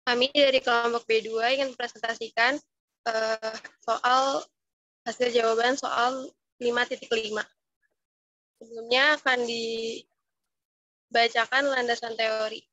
Kami dari kelompok B2 ingin mempresentasikan soal hasil jawaban soal 5.5. Sebelumnya akan dibacakan landasan teori.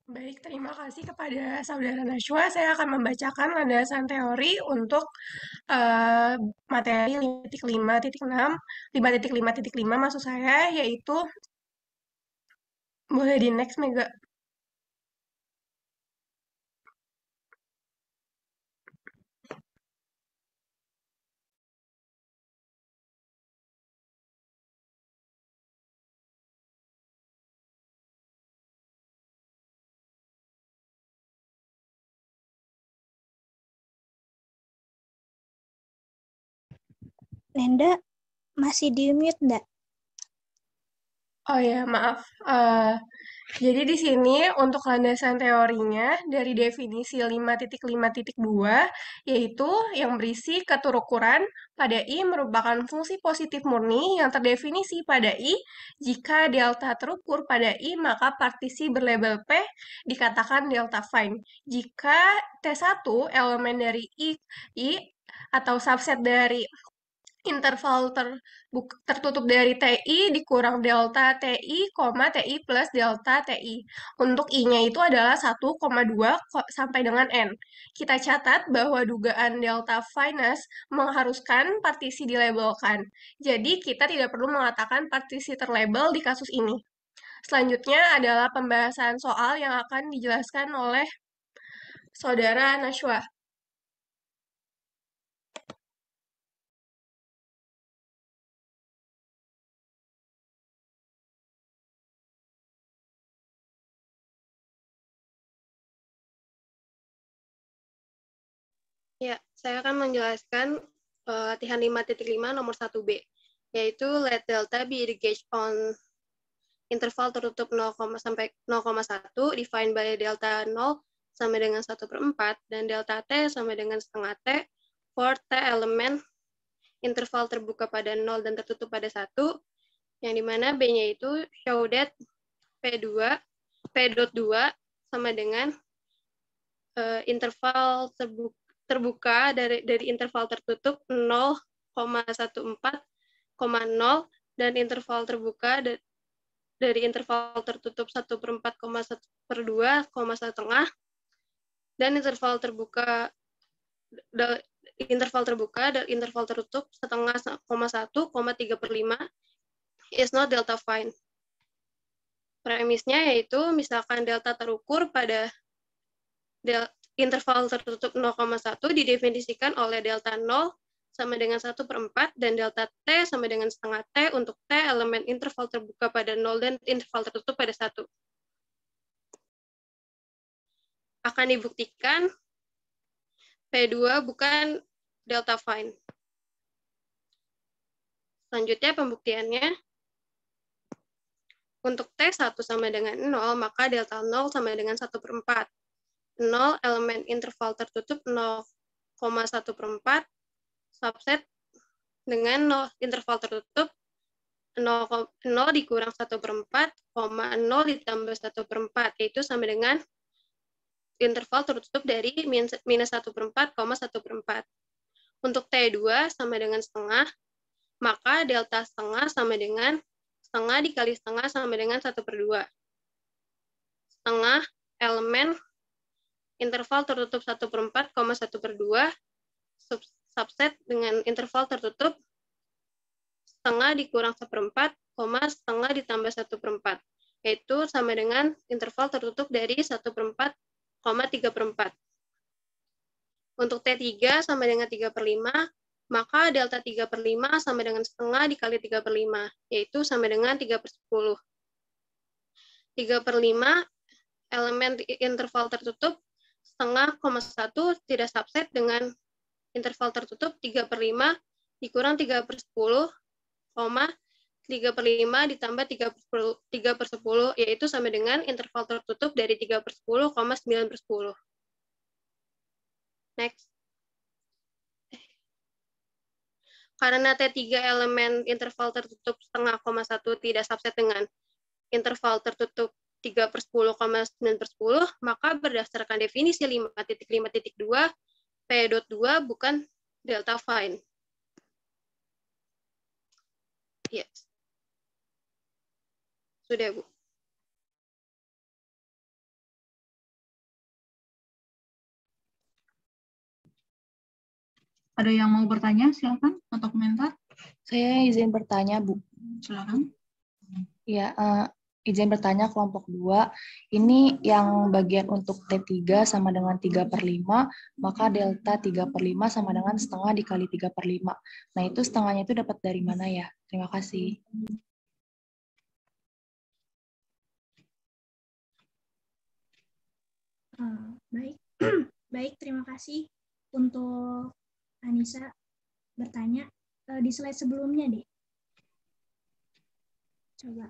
Baik, terima kasih kepada Saudara Najwa. Saya akan membacakan landasan teori untuk materi 5.5.6, 5.5.5 maksud saya, yaitu, boleh di next, Mega. Nenda, masih di mute nggak? Oh ya, maaf. Jadi di sini untuk landasan teorinya dari definisi 5.5.2, yaitu yang berisi keterukuran pada I merupakan fungsi positif murni yang terdefinisi pada I. Jika delta terukur pada I, maka partisi berlabel P dikatakan delta fine. Jika T1 elemen dari I atau subset dari interval tertutup dari TI dikurang delta TI, TI plus delta TI. Untuk I-nya itu adalah 1,2 sampai dengan N. Kita catat bahwa dugaan delta fineness mengharuskan partisi dilabelkan. Jadi kita tidak perlu mengatakan partisi terlabel di kasus ini. Selanjutnya adalah pembahasan soal yang akan dijelaskan oleh Saudara Najwa. Ya, saya akan menjelaskan latihan 5.5 nomor 1B, yaitu let delta be engaged on interval tertutup 0, sampai 0,1, defined by delta 0 sama dengan 1/4, dan delta T sama dengan setengah T, for T elemen interval terbuka pada 0 dan tertutup pada 1, yang dimana B-nya itu show that P.2 sama dengan interval terbuka dari interval tertutup 0,14,0 dan interval terbuka dari interval tertutup 1/4,1/2, 1/2 dan interval terbuka dan interval tertutup 1/1,3/5 is not delta fine. Premisnya yaitu misalkan delta terukur pada interval tertutup 0,1 didefinisikan oleh delta 0 sama dengan 1/4 dan delta T sama dengan setengah T untuk T elemen interval terbuka pada 0 dan interval tertutup pada 1. Akan dibuktikan P2 bukan delta fine. Selanjutnya pembuktiannya, untuk T1 sama dengan 0, maka delta 0 sama dengan 1/4. 0 elemen interval tertutup 0,1/4 subset dengan 0 interval tertutup 0 dikurang 1/4, 0 ditambah 1/4, yaitu sama dengan interval tertutup dari minus 1/4, 1/4. Untuk T2 sama dengan setengah, maka delta setengah sama dengan setengah dikali setengah sama dengan 1/2. Setengah elemen interval tertutup 1/4, 1/2 subset dengan interval tertutup setengah dikurang 1/4, setengah ditambah 1/4, yaitu sama dengan interval tertutup dari 1/4, 3/4. Untuk T3 sama dengan 3/5, maka delta 3/5 sama dengan setengah dikali 3/5, yaitu sama dengan 3/10. 3/5 elemen interval tertutup setengah, 1 tidak subset dengan interval tertutup 3/5 dikurang 3/10, 3/5 ditambah 3/10, yaitu sama dengan interval tertutup dari 3/10, 9/10. Next. Karena T3 elemen interval tertutup setengah, 1 tidak subset dengan interval tertutup 3/10, 9/10, maka berdasarkan definisi 5.5.2, P.2 bukan delta fine. Yes. Sudah, Bu. Ada yang mau bertanya? Silakan atau komentar. Saya izin bertanya, Bu. Silakan. Ya, izin bertanya kelompok 2. Ini yang bagian untuk T3 sama dengan 3/5, maka delta 3/5 sama dengan setengah dikali 3/5. Nah, itu setengahnya itu dapat dari mana ya? Terima kasih. Baik, baik, terima kasih untuk Anissa bertanya di slide sebelumnya deh. Coba.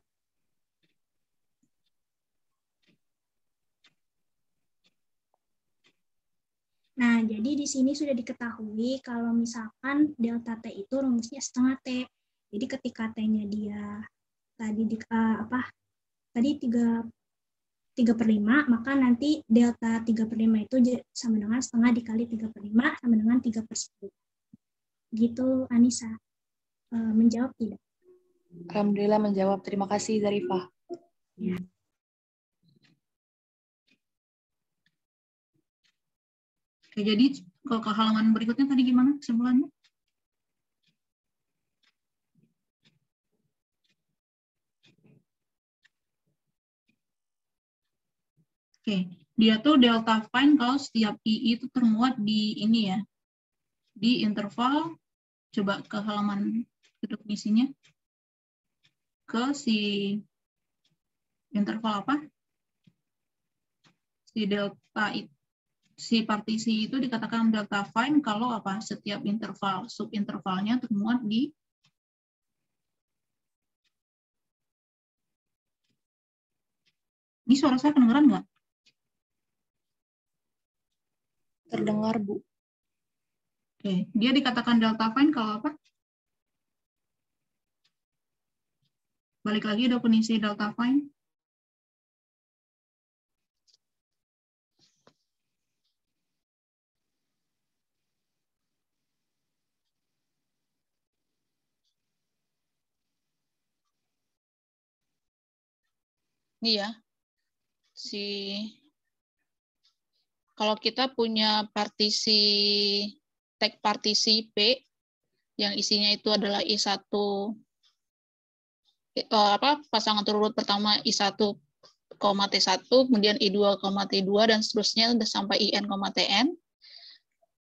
Nah, jadi di sini sudah diketahui kalau misalkan delta T itu rumusnya setengah T. Jadi ketika T-nya dia tadi tadi 3/5, maka nanti delta 3/5 itu sama dengan setengah dikali 3/5 sama dengan 3/10. Gitu, Anissa. Menjawab tidak? Alhamdulillah menjawab. Terima kasih, Zarifah. Ya. Oke, jadi kalau ke halaman berikutnya tadi gimana kesimpulannya? Oke, dia tuh delta fine kalau setiap I itu termuat di ini ya, di interval. Coba ke halaman definisinya, ke si interval apa? Si delta itu. Si partisi itu dikatakan delta fine kalau apa? Setiap interval, subintervalnya termuat di ini. Suara saya kedengeran nggak? Terdengar, Bu. Oke, dia dikatakan delta fine kalau apa? Balik lagi definisi delta fine. Iya, kalau kita punya tag partisi P yang isinya itu adalah I1 pasangan terurut pertama I1, T1, kemudian I2, T2 dan seterusnya sampai IN, TN.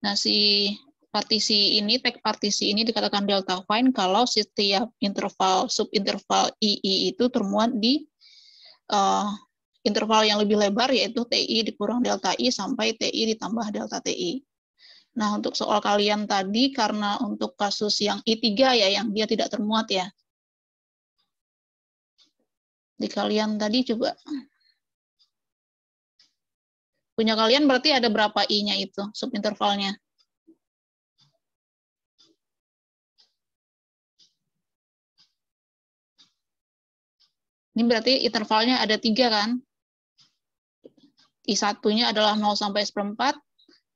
Nah, si partisi ini, tag partisi ini dikatakan delta fine kalau setiap interval subinterval II itu termuat di interval yang lebih lebar, yaitu TI dikurang delta I sampai TI ditambah delta TI. Nah, untuk soal kalian tadi, karena untuk kasus yang I3 ya, yang dia tidak termuat ya. Di kalian tadi coba. Punya kalian berarti ada berapa I-nya itu, subintervalnya? Ini berarti intervalnya ada 3 kan? I1-nya adalah 0 sampai 1/4,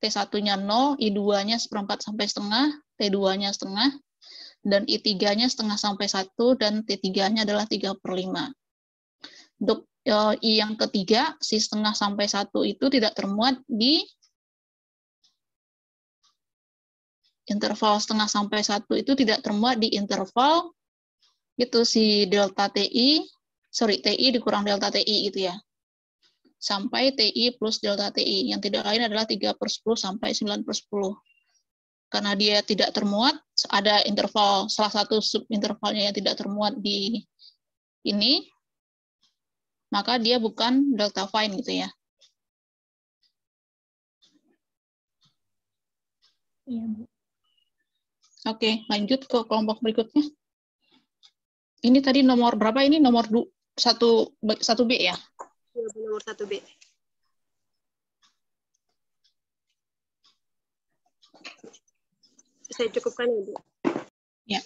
T1-nya 0, I2-nya 1/4 sampai setengah, T2-nya setengah, dan I3-nya setengah sampai 1, dan T3-nya adalah 3/5. Untuk I yang ketiga, si setengah sampai 1 itu tidak termuat di interval setengah sampai 1 itu tidak termuat di interval itu si delta TI dikurang delta TI gitu ya. Sampai TI plus delta TI, yang tidak lain adalah 3/10 sampai 9/10. Karena dia tidak termuat, ada interval, salah satu subintervalnya yang tidak termuat di ini, maka dia bukan delta fine gitu ya. Iya, Bu. Oke, lanjut ke kelompok berikutnya. Ini tadi nomor berapa? Ini nomor 1B ya? Nomor 1B. Saya cukupkan ya, Bu? Ya.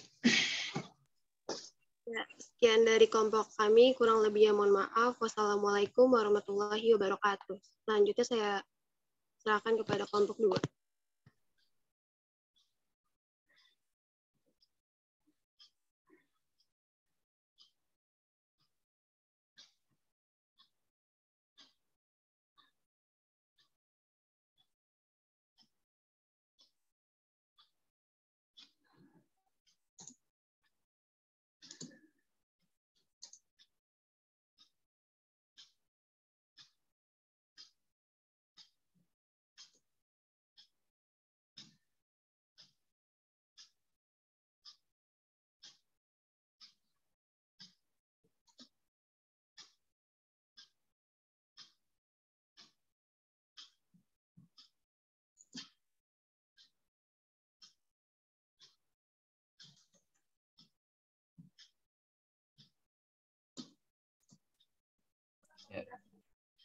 Ya, sekian dari kelompok kami, kurang lebihnya mohon maaf. Wassalamualaikum warahmatullahi wabarakatuh. Selanjutnya saya serahkan kepada kelompok 2.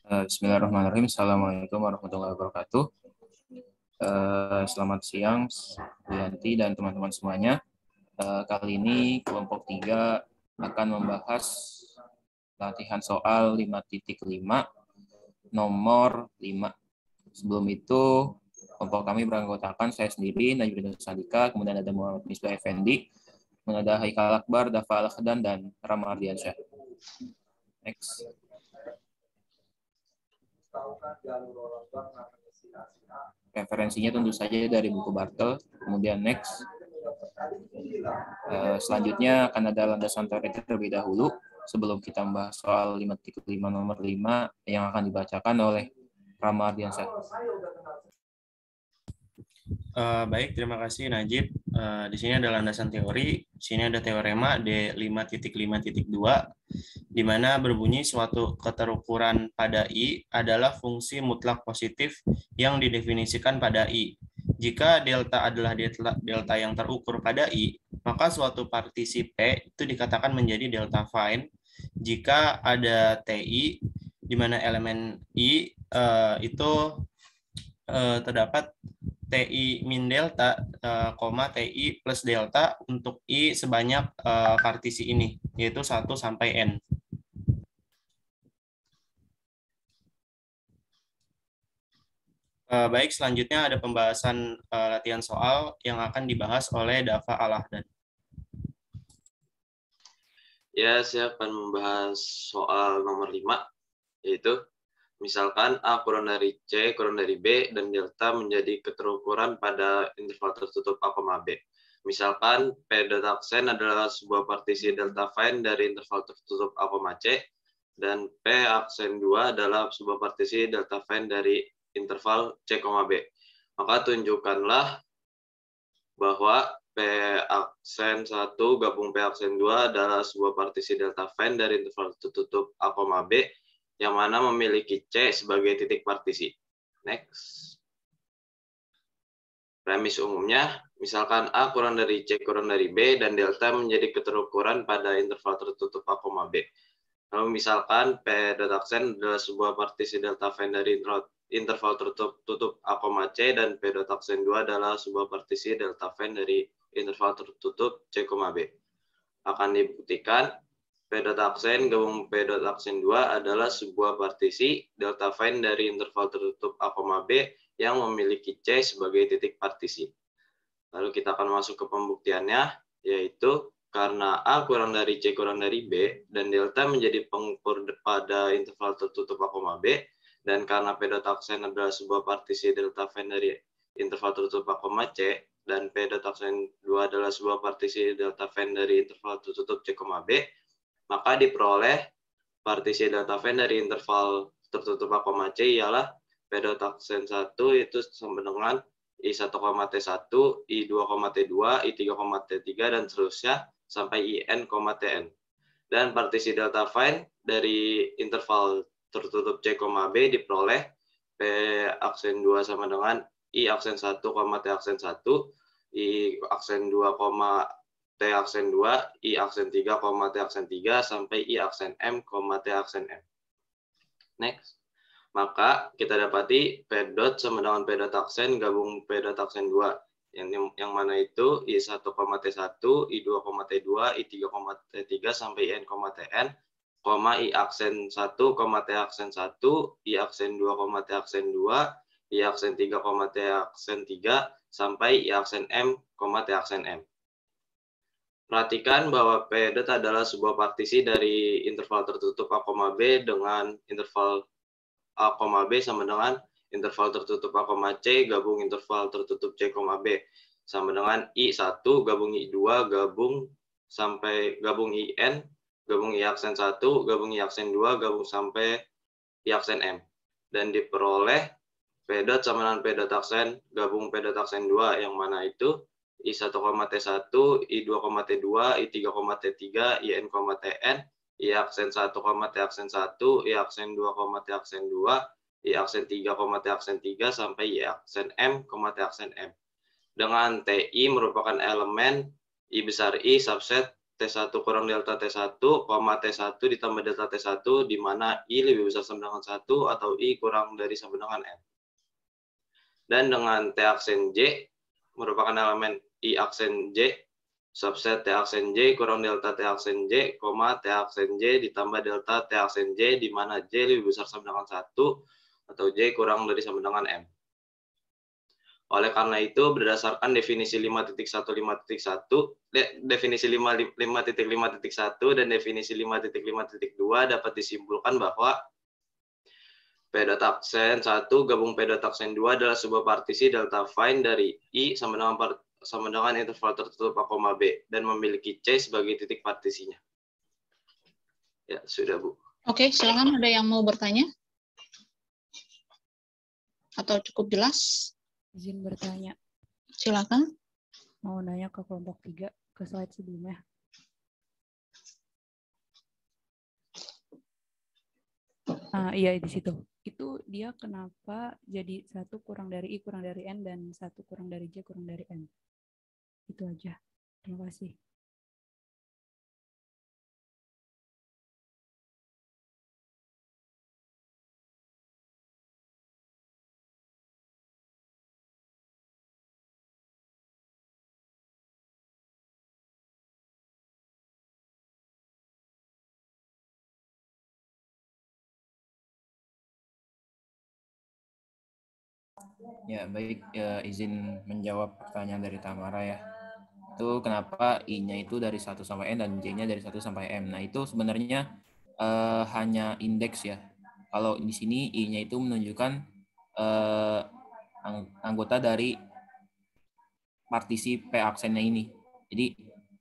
Bismillahirrahmanirrahim. Assalamualaikum warahmatullahi wabarakatuh. Selamat siang, Bu Yanti dan teman-teman semuanya. Kali ini kelompok 3 akan membahas latihan soal 5.5 nomor 5. Sebelum itu, kelompok kami beranggotakan saya sendiri, Najibudin Sandika, kemudian ada Muhammad Misbah Effendi, kemudian ada Haikal Akbar, Dafa Al-Khdan, dan Rama Ardiansyah. Next. Referensinya tentu saja dari buku Bartel. Kemudian next. Selanjutnya akan ada landasan teori terlebih dahulu sebelum kita membahas soal 5.5 nomor 5 yang akan dibacakan oleh Rama Ardiansyah. Baik, terima kasih Najib. Di sini ada landasan teori. Di sini ada teorema D5.5.2 di mana berbunyi suatu keterukuran pada I adalah fungsi mutlak positif yang didefinisikan pada I. Jika delta adalah delta yang terukur pada I, maka suatu partisi P itu dikatakan menjadi delta fine jika ada TI di mana elemen I itu terdapat TI min delta, TI plus delta untuk I sebanyak partisi ini, yaitu 1 sampai N. Baik, selanjutnya ada pembahasan latihan soal yang akan dibahas oleh Dafa Al-Khdan. Ya, saya akan membahas soal nomor 5, yaitu misalkan A kurang dari C kurang dari B dan delta menjadi keterukuran pada interval tertutup A, B. Misalkan P dot aksen adalah sebuah partisi delta fine dari interval tertutup A, C dan P aksen 2 adalah sebuah partisi delta fine dari interval C, B. Maka tunjukkanlah bahwa P aksen 1 gabung P aksen 2 adalah sebuah partisi delta fine dari interval tertutup A, B yang mana memiliki C sebagai titik partisi. Next. Premis umumnya, misalkan A kurang dari C kurang dari B dan delta menjadi keterukuran pada interval tertutup A, B. Lalu misalkan P dot aksen adalah sebuah partisi delta fine dari interval tertutup A, C dan P dot aksen 2 adalah sebuah partisi delta fine dari interval tertutup C, B. Akan dibuktikan P dot aksen gabung P dot aksen 2 adalah sebuah partisi delta fine dari interval tertutup A, B yang memiliki C sebagai titik partisi. Lalu kita akan masuk ke pembuktiannya, yaitu karena A kurang dari C kurang dari B dan delta menjadi pengukur pada interval tertutup A, B, dan karena P dot aksen adalah sebuah partisi delta fine dari interval tertutup A, C dan P dot aksen 2 adalah sebuah partisi delta fine dari interval tertutup C, B, maka diperoleh partisi delta fine dari interval tertutup A, C ialah P dot aksen 1 itu sama dengan I1, T1, I2, T2, I3, T3, dan seterusnya sampai IN, TN. Dan partisi delta fine dari interval tertutup C, B diperoleh P aksen 2 sama dengan I aksen 1, T aksen 1, I aksen 2, T aksen 2, I aksen 3, T aksen 3, sampai I aksen M, T aksen M. Next. Maka kita dapati P dot sama dengan P dot aksen gabung P dot aksen 2. Yang mana itu I1, T1, I2, T2, I3, T3, sampai IN, TN, I aksen 1, T aksen 1, I aksen 2, T aksen 2, I aksen 3, T aksen 3, sampai I aksen M, T aksen M. Perhatikan bahwa P dot adalah sebuah partisi dari interval tertutup A, B dengan interval A, B sama dengan interval tertutup A, C gabung interval tertutup C, B sama dengan I1 gabung I2 gabung IN gabung I aksen 1 gabung I aksen 2 gabung sampai I aksen M, dan diperoleh P dot sama dengan P dot aksen gabung P dot aksen 2 yang mana itu I1, T1, I2, T2, I3, T3, IN, TN, I aksen 1, T aksen 1, I aksen 2, T aksen 2, I aksen 3, T aksen 3, sampai I aksen M, T aksen M. Dengan TI merupakan elemen I besar I subset T1 kurang delta T1, T1 ditambah delta T1, di mana I lebih besar sama dengan 1 atau I kurang dari sama dengan M. Dan dengan T aksen J merupakan elemen I aksen J subset T aksen J kurang delta T aksen J, T aksen J ditambah delta T aksen J, di mana J lebih besar sama dengan 1 atau J kurang dari sama dengan M. Oleh karena itu, berdasarkan definisi 5.1, definisi 5.5.1 dan definisi 5.5.2 dapat disimpulkan bahwa P dot aksen 1 gabung P dot aksen 2 adalah sebuah partisi delta fine dari I sama dengan interval tertutup A, B dan memiliki C sebagai titik partisinya. Ya, sudah Bu. Oke, silakan, ada yang mau bertanya? Atau cukup jelas? Izin bertanya. Silakan. Mau nanya ke kelompok 3, ke slide sebelumnya. Iya, di situ. Itu dia kenapa jadi 1 kurang dari I kurang dari N dan 1 kurang dari J kurang dari N. Itu aja. Terima kasih. Ya, baik. Ya, izin menjawab pertanyaan dari Tamara ya. Itu kenapa I-nya itu dari 1 sampai N dan J-nya dari 1 sampai M. Nah, itu sebenarnya hanya indeks ya. Kalau di sini I-nya itu menunjukkan anggota dari partisi P aksennya ini. Jadi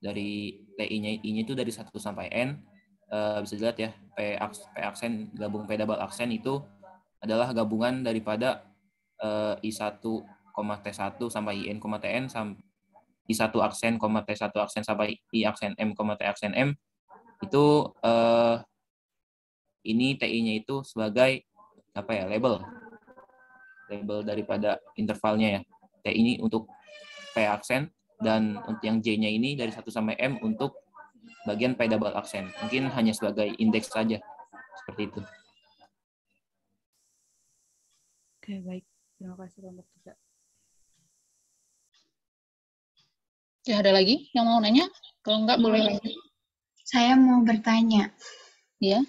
dari TI-nya itu dari 1 sampai N, bisa dilihat ya, P aksen gabung P double aksen itu adalah gabungan daripada I1, T1 sampai IN, TN, I1 aksen, T1 aksen sampai I aksen M, T aksen M, itu ini TI-nya itu sebagai apa ya, label daripada intervalnya ya. T ini untuk P aksen, dan untuk yang J-nya ini dari 1 sampai M untuk bagian P double aksen. Mungkin hanya sebagai indeks saja, seperti itu. Oke, baik. Terima kasih kelompok 3. Ya, ada lagi yang mau nanya? Kalau enggak, boleh lagi. Saya mau bertanya. Ya.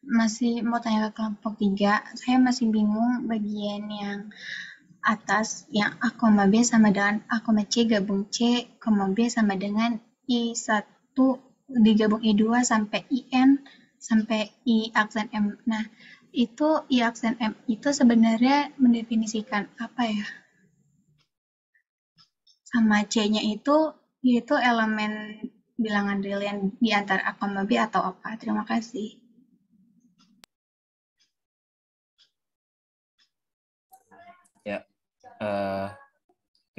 Masih mau tanya ke kelompok 3. Saya masih bingung bagian yang atas, yang A, B sama dengan A, C gabung C, B sama dengan I1 digabung I2 sampai IN sampai I aksen M. Nah, itu I aksen M itu sebenarnya mendefinisikan apa ya? Sama C-nya itu yaitu elemen bilangan real yang di antara A, B atau apa? Terima kasih. Ya,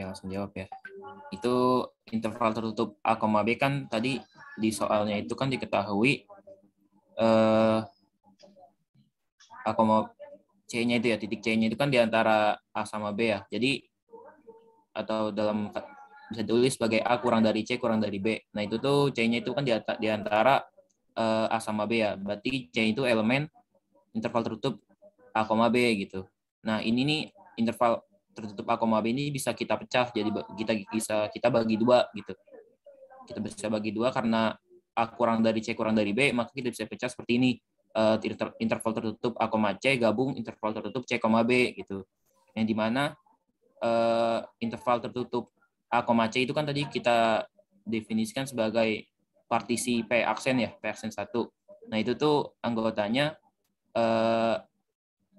langsung jawab ya. Itu interval tertutup A, B kan tadi di soalnya itu kan diketahui A, C-nya itu ya, titik C-nya itu kan di antara A sama B ya. Jadi atau dalam bisa ditulis sebagai A kurang dari C kurang dari B. Nah itu tuh C-nya itu kan di antara A sama B ya. Berarti C itu elemen interval tertutup A, B gitu. Nah ini nih interval tertutup A, B ini bisa kita pecah, jadi kita bagi dua gitu. Kita bisa bagi dua karena A kurang dari C kurang dari B, maka kita bisa pecah seperti ini. Interval tertutup A, C gabung interval tertutup C, B gitu. Yang dimana interval tertutup A, C itu kan tadi kita definisikan sebagai partisi P aksen ya, P aksen 1. Nah itu tuh anggotanya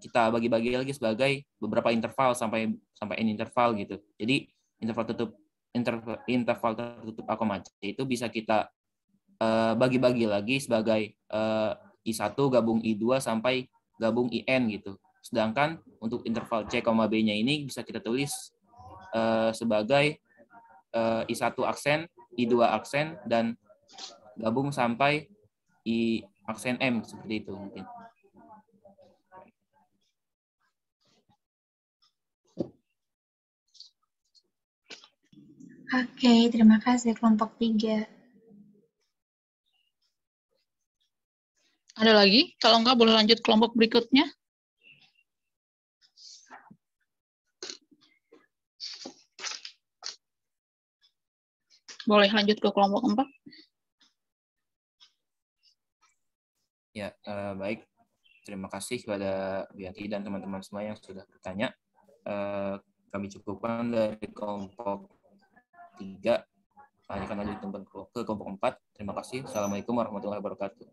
kita bagi-bagi lagi sebagai beberapa interval sampai n interval gitu. Jadi interval tertutup A, C itu bisa kita bagi-bagi lagi sebagai I1 gabung I2 sampai gabung IN gitu. Sedangkan untuk interval C, B-nya ini bisa kita tulis sebagai I1 aksen, I2 aksen, dan gabung sampai I aksen M, seperti itu mungkin. Oke, terima kasih kelompok 3. Ada lagi? Kalau enggak boleh lanjut kelompok berikutnya. Boleh lanjut ke kelompok 4. Ya, baik. Terima kasih kepada Bianti dan teman-teman semua yang sudah bertanya. Kami cukupkan dari kelompok 3. Akan lanjut ke kelompok 4. Terima kasih. Assalamualaikum warahmatullahi wabarakatuh.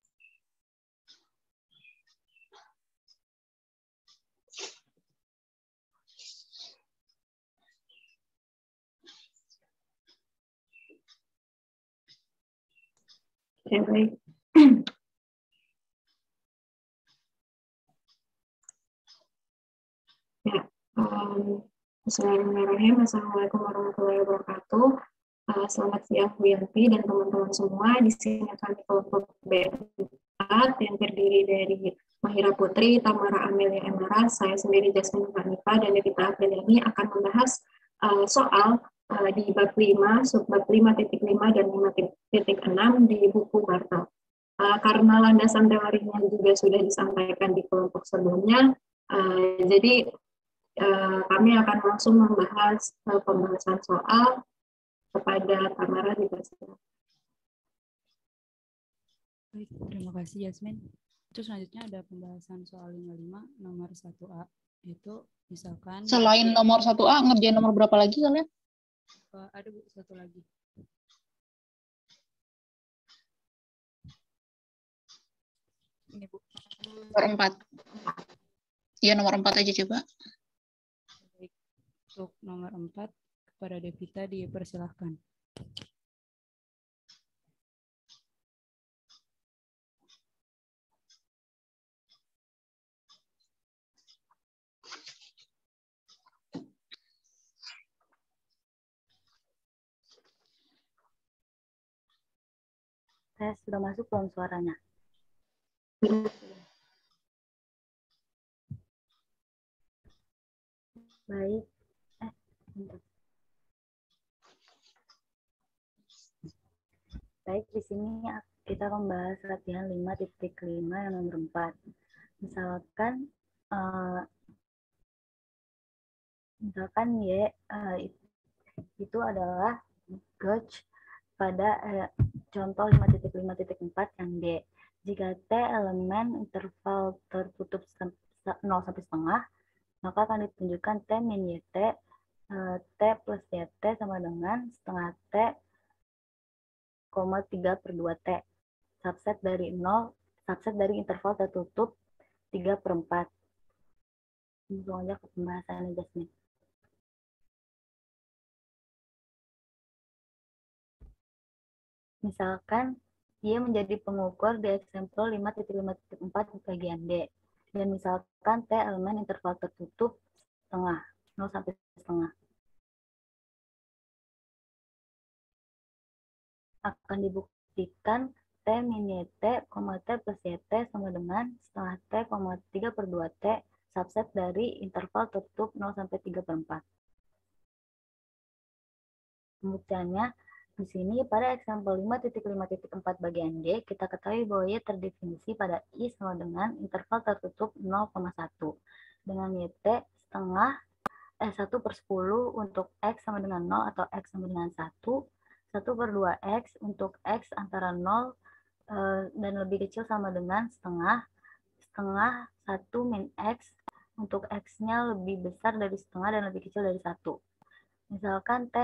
Oke, baik. Ya, Bismillahirrahmanirrahim. Assalamualaikum warahmatullahi wabarakatuh. Selamat siang Bu Yanti dan teman-teman semua. Di sini kami kelompok B4 yang terdiri dari Mahira Putri, Tamara Amelia Emara, saya sendiri Jasmine Hanifa, dan Devita Apriliani akan membahas soal di bab 5, subbab 5.5 dan 5.6 di buku Bartel. Karena landasan teorinya juga sudah disampaikan di kelompok sebelumnya, jadi kami akan langsung membahas pembahasan soal kepada Tamara di Baik, terima kasih Yasmin. Terus selanjutnya ada pembahasan soal 55 nomor 1A. Itu misalkan Selain nomor 1A, ngerjain nomor berapa lagi kalian? Ada Bu, satu lagi. Ini Bu. Nomor 4. Iya, nomor 4 aja coba. Baik. Untuk nomor 4, kepada Devita dipersilahkan. Tes, sudah masuk belum suaranya? Baik. Baik, di sini kita membahas latihan 5.5 yang nomor 4. Misalkan Y itu adalah gauge pada contoh 5.5.4 yang D. Jika T elemen interval tertutup 0 sampai setengah, maka akan ditunjukkan T min YT, T plus YT sama dengan setengah T, 3/2T. Subset dari interval tertutup 3/4. Langsung aja ke pembahasannya, Jasmine. Misalkan Y menjadi pengukur di eksempel 5.5.4 bagian D. Dan misalkan T elemen interval tertutup setengah, 0 sampai setengah. Akan dibuktikan T min YT, T plus YT sama dengan setengah T, 3/2T subset dari interval tertutup 0 sampai 3/4. Pembuktiannya, di sini pada example 5.5.4 bagian D, kita ketahui bahwa Y terdefinisi pada I sama dengan interval tertutup 0,1 dengan YT setengah 1/10 untuk X sama dengan 0 atau X sama dengan 1, 1/2X untuk X antara 0 dan lebih kecil sama dengan setengah 1 min X untuk X-nya lebih besar dari setengah dan lebih kecil dari 1. Misalkan T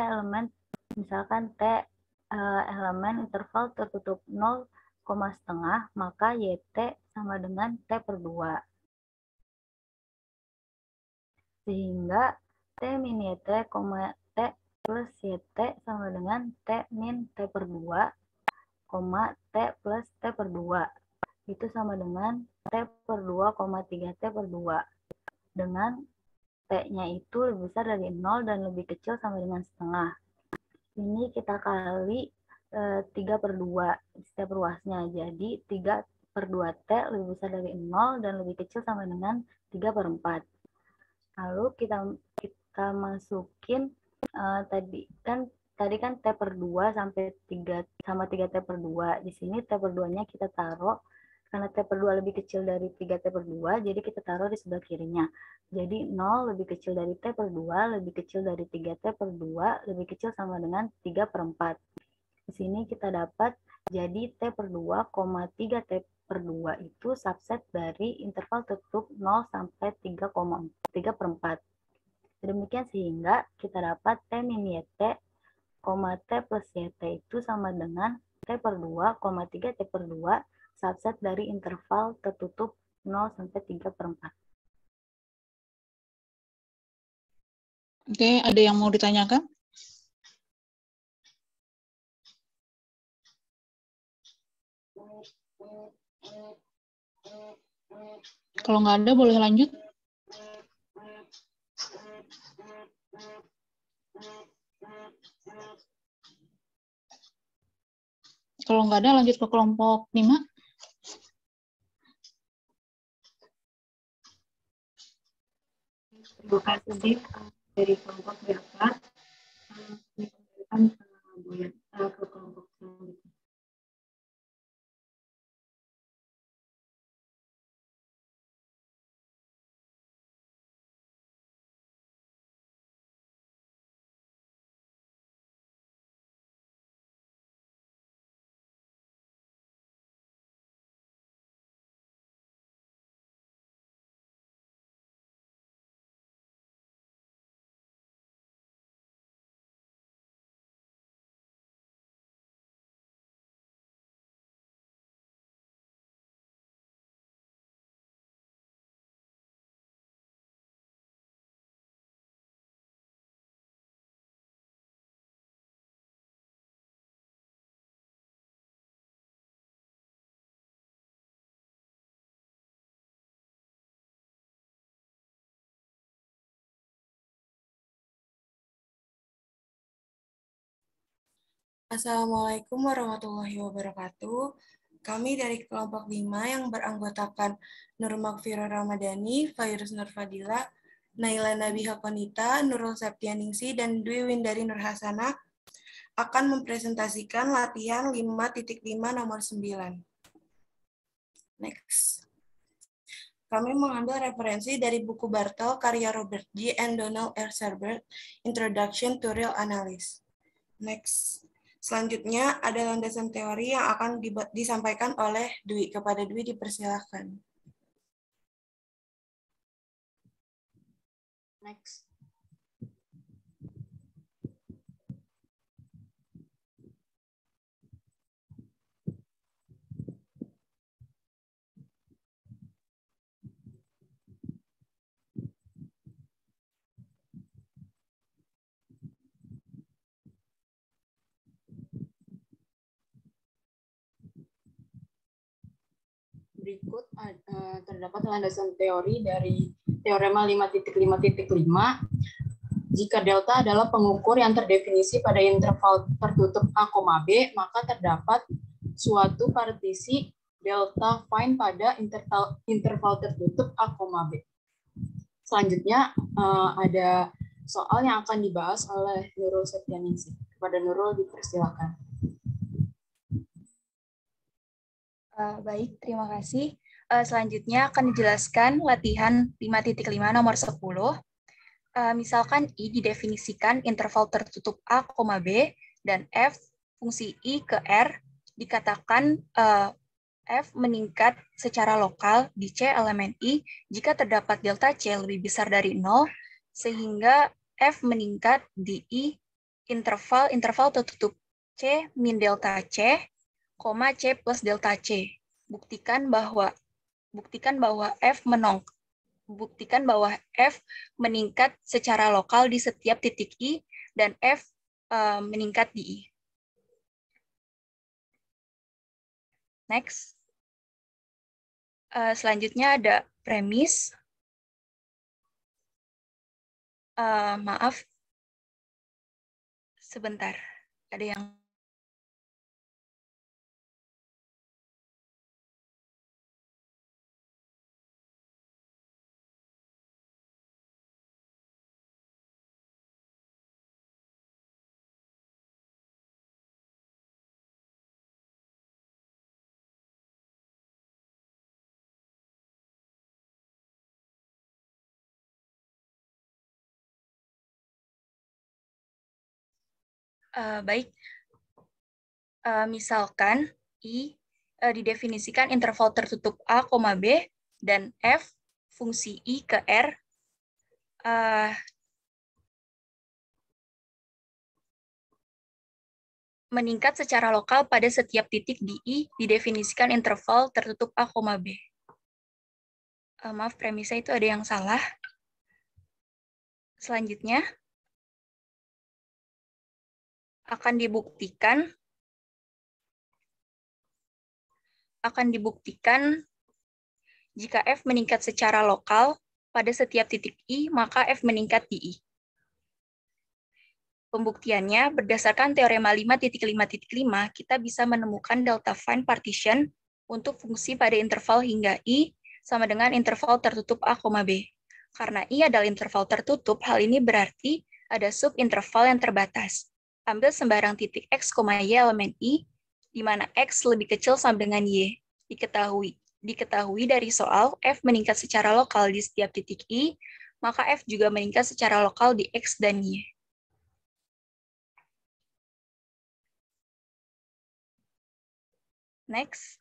elemen interval tertutup 0, setengah, maka YT sama dengan T/2. Sehingga T min YT, T plus YT sama dengan T min T/2, T plus T/2. Itu sama dengan T/2, 3T/2. Dengan T-nya itu lebih besar dari 0 dan lebih kecil sama dengan setengah. Ini kita kali 3/2 setiap ruasnya. Jadi 3/2T lebih besar dari 0 dan lebih kecil sama dengan 3/4. Lalu kita masukin tadi kan T/2 sampai 3 sama 3T/2. Di sini T/2-nya kita taruh karena T/2 lebih kecil dari 3T/2, jadi kita taruh di sebelah kirinya. Jadi 0 lebih kecil dari T/2, lebih kecil dari 3T/2, lebih kecil sama dengan 3/4. Di sini kita dapat jadi T/2, 3T/2 itu subset dari interval tertutup 0 sampai 3/4. Demikian sehingga kita dapat T min YT, T plus YT itu sama dengan T/2, 3T/2 subset dari interval tertutup 0 sampai 3/4. Oke, ada yang mau ditanyakan? Kalau nggak ada, boleh lanjut. Kalau nggak ada, lanjut ke kelompok 5. Terima kasih dari kelompok 4. Kembalikan ke kelompok selanjutnya. Assalamualaikum warahmatullahi wabarakatuh. Kami dari kelompok 5 yang beranggotakan Nur Magfirah Ramadhani, Fairuz Nur Fadila, Naila Nabiha Konita, Nurul Septianingsi, dan Dwi Windari Nurhasana akan mempresentasikan latihan 5.5 nomor 9. Next. Kami mengambil referensi dari buku Bartel karya Robert G. and Donald R. Serbert, Introduction to Real Analysis. Next. Selanjutnya ada landasan teori yang akan disampaikan oleh Dwi. Kepada Dwi dipersilahkan. Next. Berikut terdapat landasan teori dari teorema 5.5.5. Jika delta adalah pengukur yang terdefinisi pada interval tertutup A, B, maka terdapat suatu partisi delta fine pada interval tertutup A, B. Selanjutnya ada soal yang akan dibahas oleh Nurul Septianingsi. kepada Nurul, dipersilakan. Baik, terima kasih. Selanjutnya akan dijelaskan latihan 5.5 nomor 10. Misalkan I didefinisikan interval tertutup A, B, dan F fungsi I ke R dikatakan F meningkat secara lokal di C elemen I jika terdapat delta C lebih besar dari 0, sehingga F meningkat di I interval tertutup C min delta C, C plus delta C. Buktikan bahwa F meningkat secara lokal di setiap titik I dan F meningkat di I. Next. Selanjutnya ada premis. Maaf. Sebentar. Ada yang baik, misalkan I didefinisikan interval tertutup A, B, dan F fungsi I ke R meningkat secara lokal pada setiap titik di I didefinisikan interval tertutup A, B. Maaf, premisnya itu ada yang salah. Selanjutnya, akan dibuktikan jika F meningkat secara lokal pada setiap titik I, maka F meningkat di I. Pembuktiannya, berdasarkan teorema 5.5.5, kita bisa menemukan delta fine partition untuk fungsi pada interval hingga I sama dengan interval tertutup A, B. Karena I adalah interval tertutup, hal ini berarti ada subinterval yang terbatas. Ambil sembarang titik X, Y elemen I, di mana X lebih kecil sama dengan Y. Diketahui dari soal F meningkat secara lokal di setiap titik I, maka F juga meningkat secara lokal di X dan Y. Next.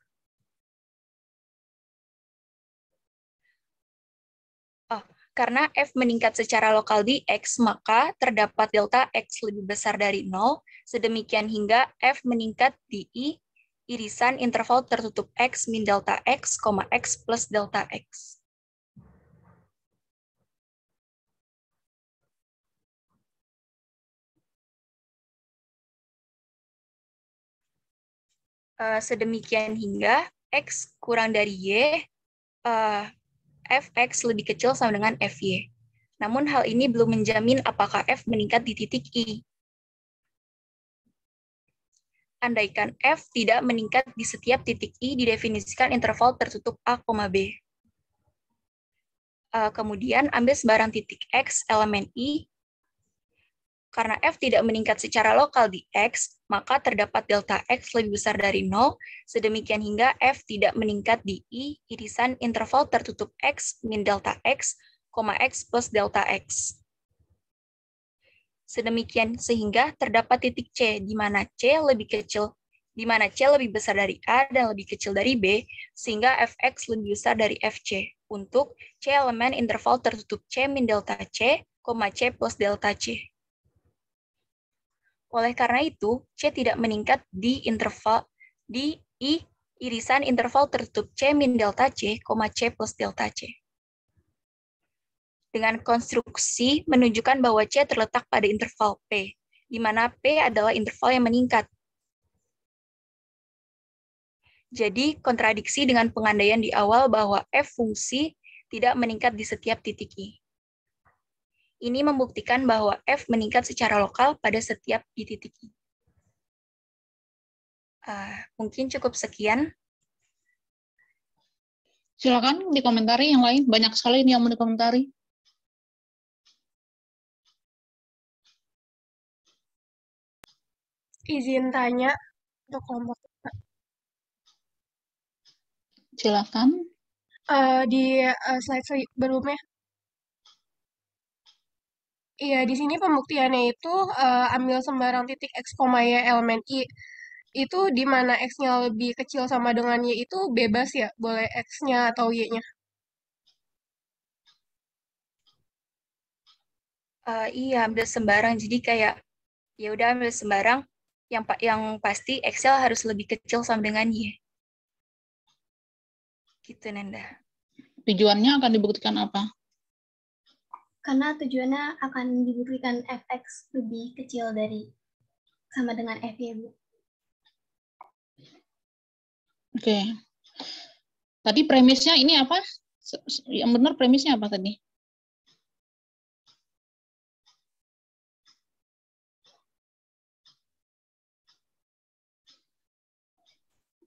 Karena F meningkat secara lokal di X, maka terdapat delta X lebih besar dari 0, sedemikian hingga F meningkat di I, irisan interval tertutup X min delta X, X plus delta X. Sedemikian hingga X kurang dari Y, Fx lebih kecil sama dengan Fy. Namun hal ini belum menjamin apakah F meningkat di titik I. Andaikan F tidak meningkat di setiap titik I didefinisikan interval tertutup A, B. Kemudian ambil sembarang titik X elemen I. Karena F tidak meningkat secara lokal di X, maka terdapat delta X lebih besar dari 0, sedemikian hingga F tidak meningkat di I, irisan interval tertutup X min delta X, X plus delta X. Sedemikian sehingga terdapat titik C, di mana C lebih besar dari A dan lebih kecil dari B, sehingga Fx lebih besar dari Fc, untuk C elemen interval tertutup C min delta C, C plus delta C. Oleh karena itu, C tidak meningkat di I irisan interval tertutup C min delta C, C plus delta C. Dengan konstruksi menunjukkan bahwa C terletak pada interval P, di mana P adalah interval yang meningkat. Jadi, kontradiksi dengan pengandaian di awal bahwa F fungsi tidak meningkat di setiap titik I. Ini membuktikan bahwa F meningkat secara lokal pada setiap I titik I. Mungkin cukup sekian. Silakan dikomentari yang lain. Banyak sekali ini yang mau dikomentari. izin tanya untuk kelompok Silakan. di slide sebelumnya. Iya, di sini pembuktiannya itu ambil sembarang titik X, Y elemen I. Itu di mana X-nya lebih kecil sama dengan Y itu bebas ya, boleh X-nya atau Y-nya. Iya, ambil sembarang. Jadi kayak ya udah ambil sembarang yang pasti Excel harus lebih kecil sama dengan Y. Gitu, Nanda. Tujuannya akan dibuktikan apa? Karena tujuannya akan dibuktikan fx lebih kecil dari sama dengan f ya, Bu. Oke. Tadi premisnya ini apa? Yang benar premisnya apa tadi?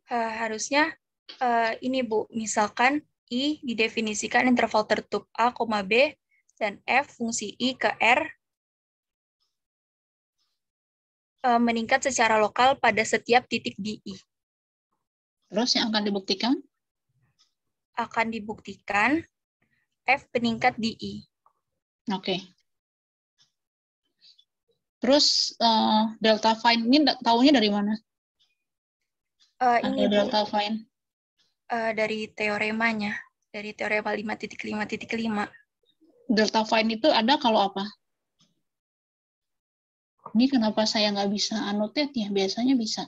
Harusnya ini Bu, misalkan I didefinisikan interval tertutup A, B, dan F fungsi I ke R meningkat secara lokal pada setiap titik di I. Terus yang akan dibuktikan? Akan dibuktikan F meningkat di I. Oke. Terus delta find ini tahunya dari mana? Ini Bu, delta find. dari teoremanya, dari teorema 5.5.5. Delta find itu ada kalau apa? Ini kenapa saya nggak bisa annotate ya? Biasanya bisa.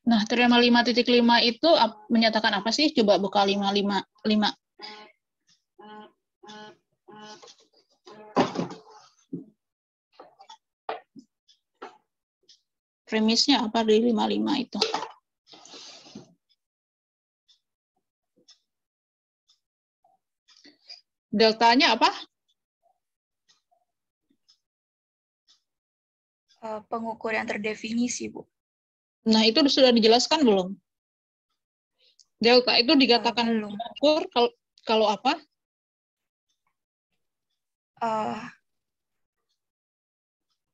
Nah, teorema 5.5 itu menyatakan apa sih? Coba buka 5.5.5. Premisnya apa dari 5.5 itu? Deltanya apa? Pengukur yang terdefinisi, Bu. Nah, itu sudah dijelaskan belum? Delta itu dikatakan pengukur kalau apa?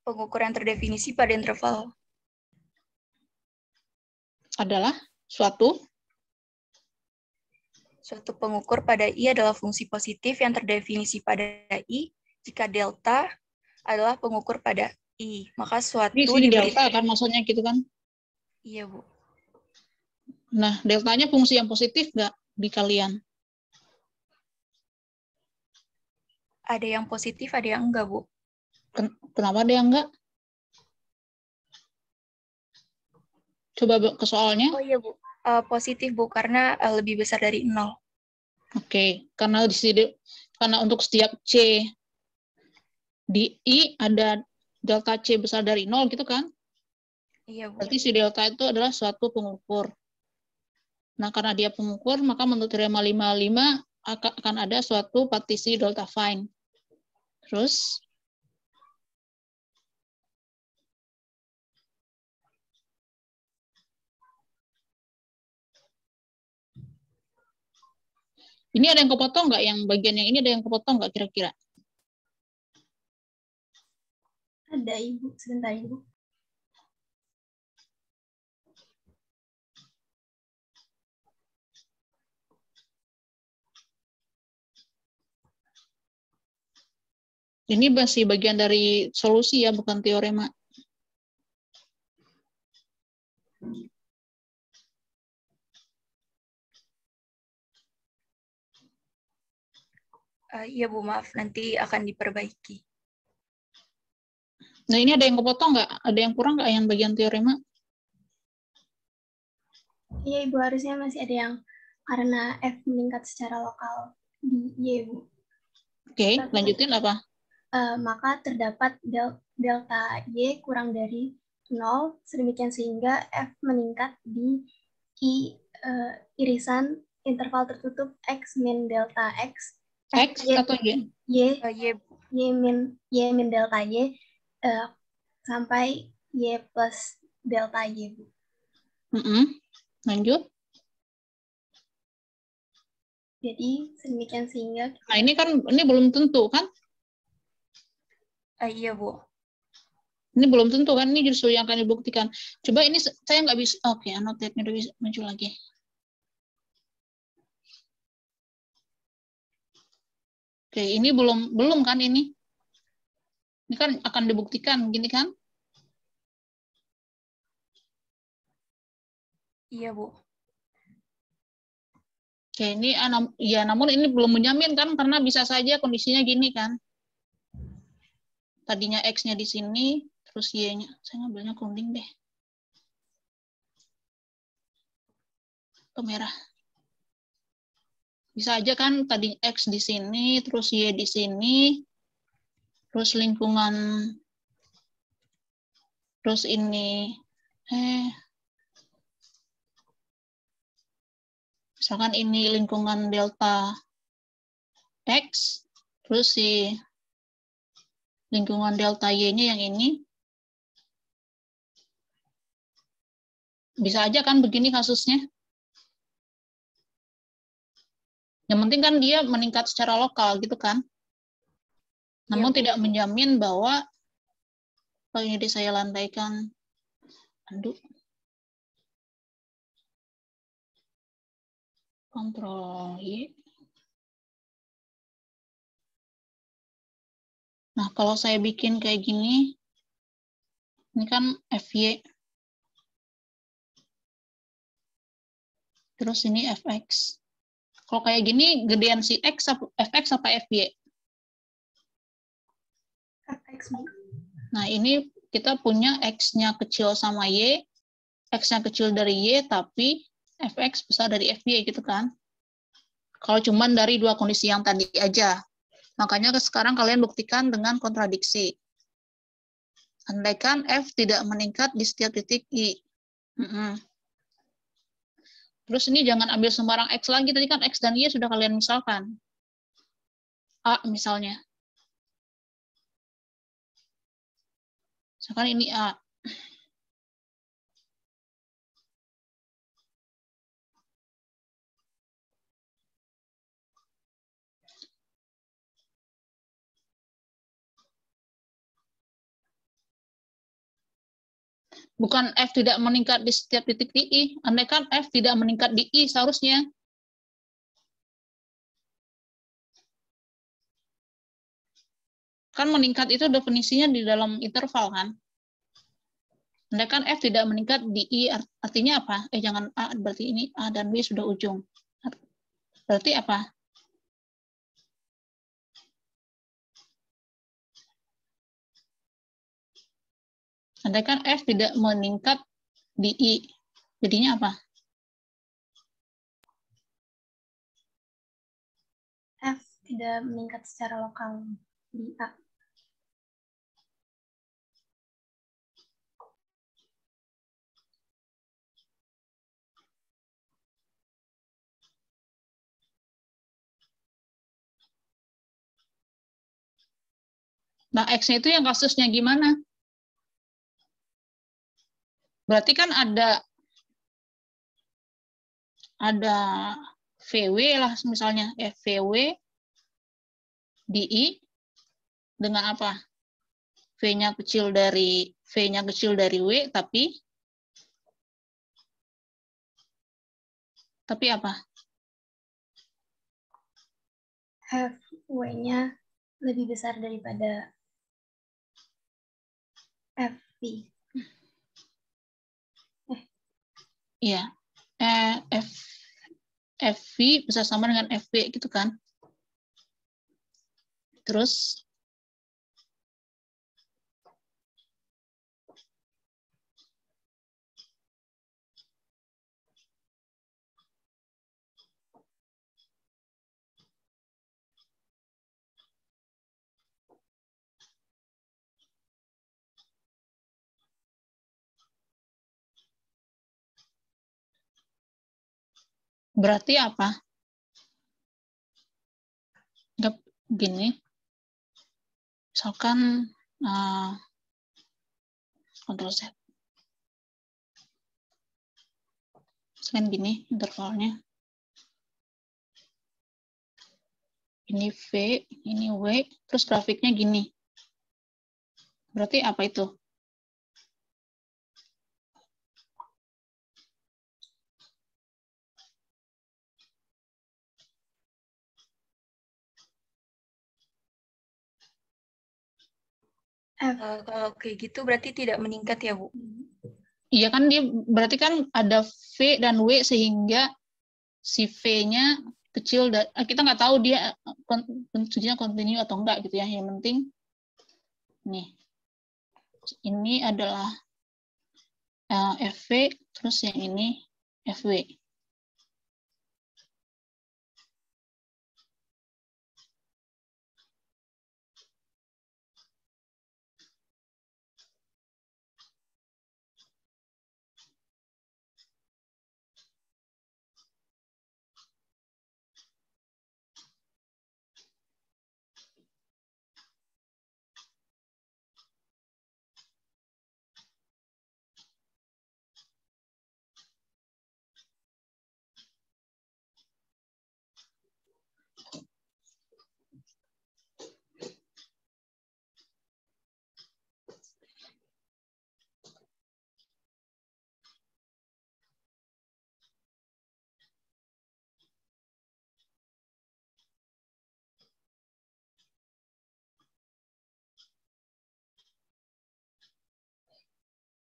Pengukur yang terdefinisi pada interval. Adalah suatu pengukur pada I adalah fungsi positif yang terdefinisi pada I jika delta adalah pengukur pada I. Maka suatu di delta kan maksudnya gitu kan? Iya, Bu. Nah, deltanya fungsi yang positif nggak di kalian? Ada yang positif, ada yang enggak, Bu. Kenapa ada yang enggak? Coba ke soalnya. Oh iya, Bu. Positif, Bu, karena lebih besar dari 0. Oke, karena untuk setiap C di I ada delta C besar dari 0 gitu kan? Iya, Bu. Berarti si delta itu adalah suatu pengukur. Nah, karena dia pengukur, maka menurut teorema 5.5 akan ada suatu partisi delta find. Terus ini ada yang kepotong nggak? Yang bagian yang ini ada yang kepotong nggak kira-kira? Ada, Ibu. Sebentar, Ibu. Ini masih bagian dari solusi ya, bukan teorema. Iya, Bu, maaf. Nanti akan diperbaiki. Nah, ini ada yang kepotong nggak? Ada yang kurang nggak yang bagian teorema? Iya, Ibu. Harusnya masih ada yang karena F meningkat secara lokal di Y, Bu. Oke, lanjutin apa? Maka terdapat delta Y kurang dari 0, sedemikian sehingga F meningkat di I irisan interval tertutup X min delta X. X atau Y? Y min delta Y sampai Y plus delta Y, Bu. Lanjut. Jadi sedemikian sehingga Nah, ini kan ini belum tentu kan? Iya, Bu. Ini belum tentu kan? Ini justru yang akan dibuktikan. Coba ini saya nggak bisa. Oke, annotate-nya udah bisa muncul lagi. Oke, ini belum kan ini? Ini kan akan dibuktikan, gini kan? Iya, Bu. Oke, ini ya namun ini belum menjamin kan, karena bisa saja kondisinya gini kan. Tadinya X-nya di sini, terus Y-nya. Saya ngambilnya kuning deh. Ke merah. Bisa aja kan tadi X di sini, terus Y di sini, terus lingkungan, terus ini, misalkan ini lingkungan delta X, terus si lingkungan delta Y-nya yang ini. Bisa aja kan begini kasusnya. Yang penting kan dia meningkat secara lokal gitu kan. Namun tidak menjamin bahwa, kalau ini saya lantaikan, aduh, Ctrl Y. Nah, kalau saya bikin kayak gini, ini kan FY, terus ini FX. Kalau kayak gini, gedean si X, FX apa FY? FX. Nah, ini kita punya X-nya kecil sama Y, X-nya kecil dari Y, tapi FX besar dari FY gitu kan. Kalau cuman dari dua kondisi yang tadi aja. Makanya sekarang kalian buktikan dengan kontradiksi. Andaikan F tidak meningkat di setiap titik I. Terus ini jangan ambil sembarang X lagi. Tadi kan X dan Y sudah kalian misalkan. A misalnya. Misalkan ini A. Bukan F tidak meningkat di setiap titik di I. Andaikan F tidak meningkat di I seharusnya. Kan meningkat itu definisinya di dalam interval kan. Andaikan F tidak meningkat di I, artinya apa? Jangan A, berarti ini A dan B sudah ujung. Berarti apa? Andaikan F tidak meningkat di I, jadinya apa? F tidak meningkat secara lokal di A. Nah, X-nya itu yang kasusnya gimana? Berarti kan ada VW lah misalnya, VW di I dengan apa? V-nya kecil dari W, tapi apa? F W-nya lebih besar daripada FV. Iya. FV bisa sama dengan FB gitu kan. Terus berarti apa? Gini. Misalkan Ctrl Z. Selain gini intervalnya. Ini V, ini W, terus grafiknya gini. Berarti apa itu? Kalau kayak gitu berarti tidak meningkat ya, Bu? Iya kan dia berarti kan ada V dan W sehingga si V-nya kecil dan kita nggak tahu dia bentuknya kontinu atau enggak gitu ya. Yang penting nih ini adalah FV terus yang ini FW.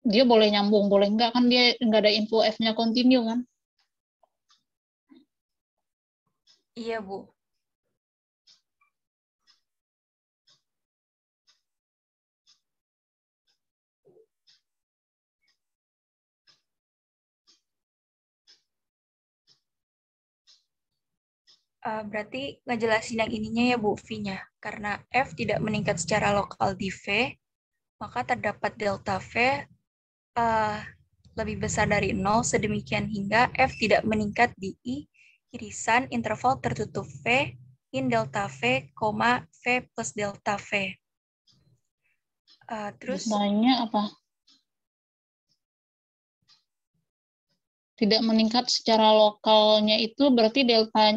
Dia boleh nyambung, boleh enggak kan dia enggak ada info F-nya kontinu kan? Iya, Bu. Berarti ngejelasin yang ininya ya, Bu, V-nya. Karena F tidak meningkat secara lokal di V, maka terdapat delta V lebih besar dari 0, sedemikian hingga F tidak meningkat di I, irisan interval tertutup V, in delta V, V plus delta V. Terus Deltanya apa? Tidak meningkat secara lokalnya itu berarti delta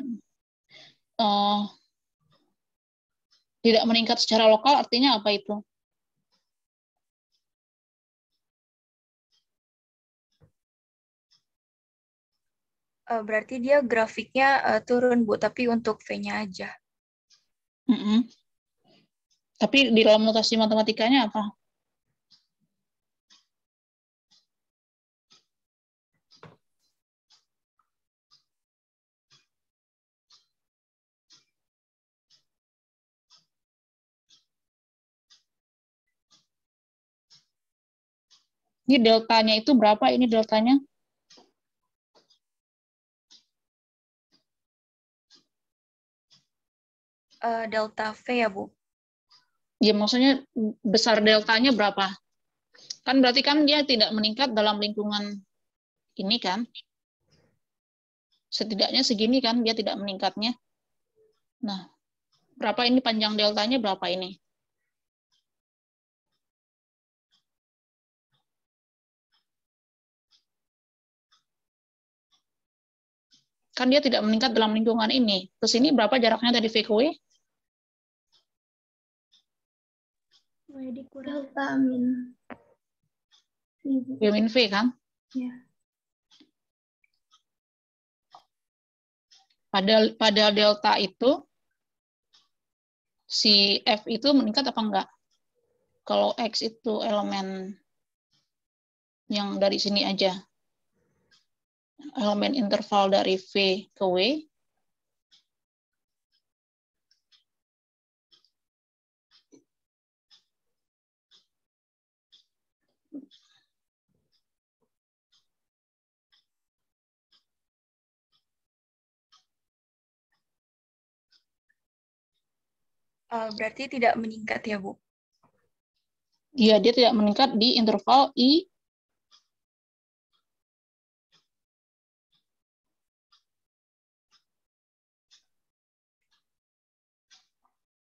tidak meningkat secara lokal artinya apa itu? Berarti dia grafiknya turun, Bu, tapi untuk V-nya aja. Tapi di dalam notasi matematikanya apa? Ini deltanya itu berapa? Ini deltanya? Delta V ya, Bu? Ya, maksudnya besar deltanya berapa? Kan berarti kan dia tidak meningkat dalam lingkungan ini kan? Setidaknya segini kan dia tidak meningkatnya. Nah, berapa ini panjang deltanya berapa ini? Kan dia tidak meningkat dalam lingkungan ini. Ke sini berapa jaraknya dari V ke W? Delta min V min V kan? ya. Pada delta itu, si F itu meningkat apa enggak? Kalau X itu elemen yang dari sini aja. Elemen interval dari V ke W. Berarti tidak meningkat ya, Bu? Iya, dia tidak meningkat di interval I.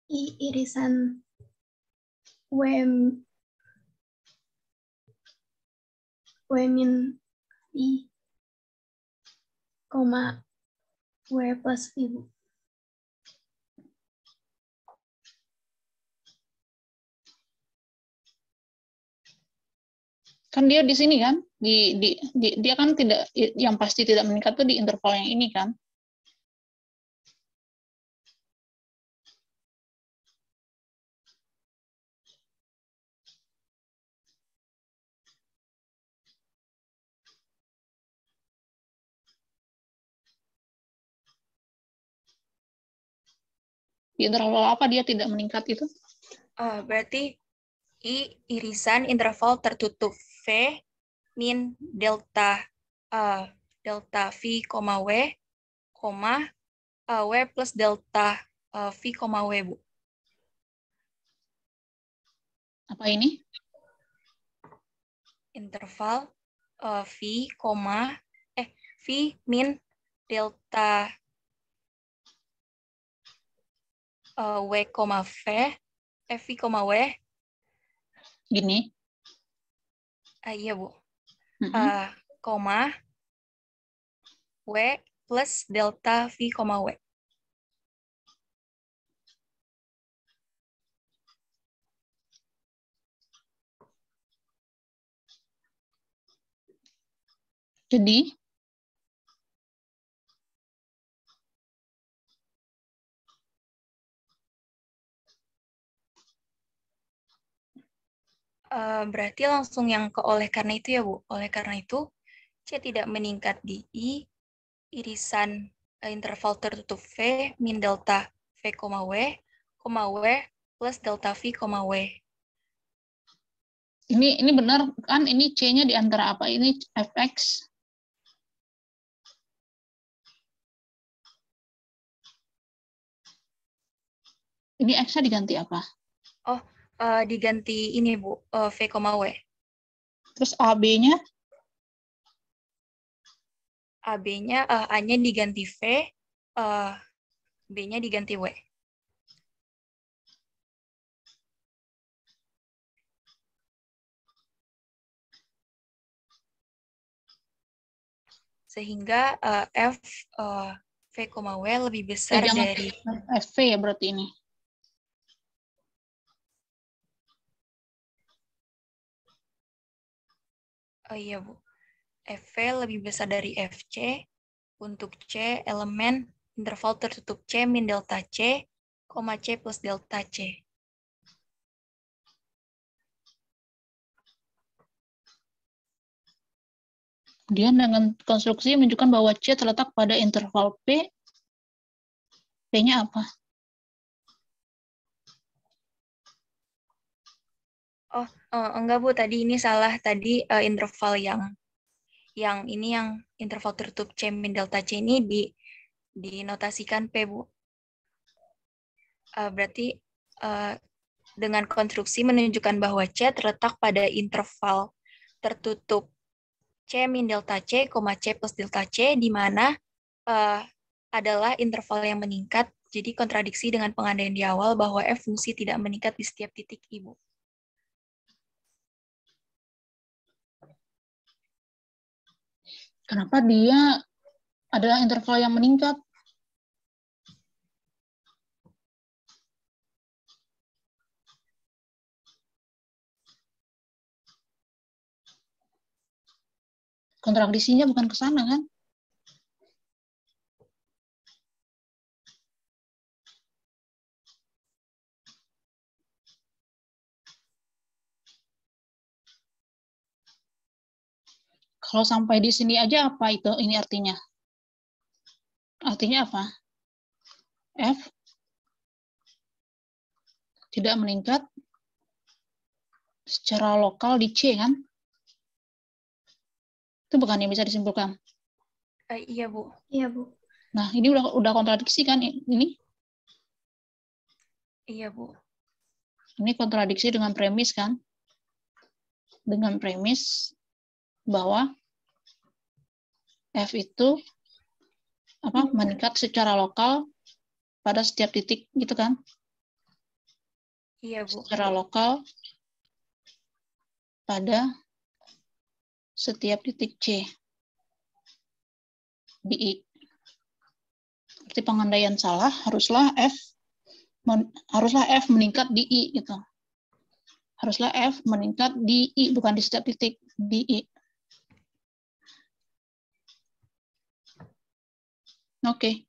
I irisan W W min I, koma W plus I, Bu. Kan dia di sini kan, dia kan tidak, yang pasti tidak meningkat tuh di interval yang ini kan. Di interval apa dia tidak meningkat itu? Berarti I irisan interval tertutup V min delta delta V, W, W plus delta V, W, Bu. Apa ini? Interval V, V min delta W, V, V, W. Gini. Iya, Bu. Koma W plus delta V, W. Jadi berarti langsung yang ke oleh karena itu ya, Bu. Oleh karena itu, C tidak meningkat di I, irisan interval tertutup V min delta V, W plus delta V, W. Ini benar kan, ini C-nya di antara apa? Ini Fx. Ini X-nya diganti apa? Oh, diganti ini, Bu, V, W. Terus AB-nya? AB-nya, A-nya diganti V, B-nya diganti W. Sehingga F, V, W lebih besar dari... FV ya berarti ini. Oh iya, Bu. FV lebih besar dari FC untuk C elemen interval tertutup C min delta C, C plus delta C. Kemudian dengan konstruksi menunjukkan bahwa C terletak pada interval P. P-nya apa? Oh, enggak, Bu. Tadi ini salah. Tadi interval yang ini yang interval tertutup C min delta C ini dinotasikan P, Bu. Berarti dengan konstruksi menunjukkan bahwa C terletak pada interval tertutup C min delta C, C plus delta C, di mana adalah interval yang meningkat. Jadi kontradiksi dengan pengandaian di awal bahwa F fungsi tidak meningkat di setiap titik I, Bu. Kenapa dia adalah interval yang meningkat? Kontradisinya bukan ke sana kan? Kalau sampai di sini aja apa itu? Ini artinya? Artinya apa? F tidak meningkat secara lokal di C kan? Itu bukan yang bisa disimpulkan? Iya, Bu. Iya, Bu. Nah, ini udah kontradiksi kan ini? Iya, Bu. Ini kontradiksi dengan premis kan? Dengan premis bahwa F itu meningkat secara lokal pada setiap titik gitu kan? Iya, Bu. Secara lokal pada setiap titik C di I. Berarti pengandaian salah, haruslah F meningkat di I gitu. Haruslah F meningkat di I, bukan di setiap titik, di I. Oke.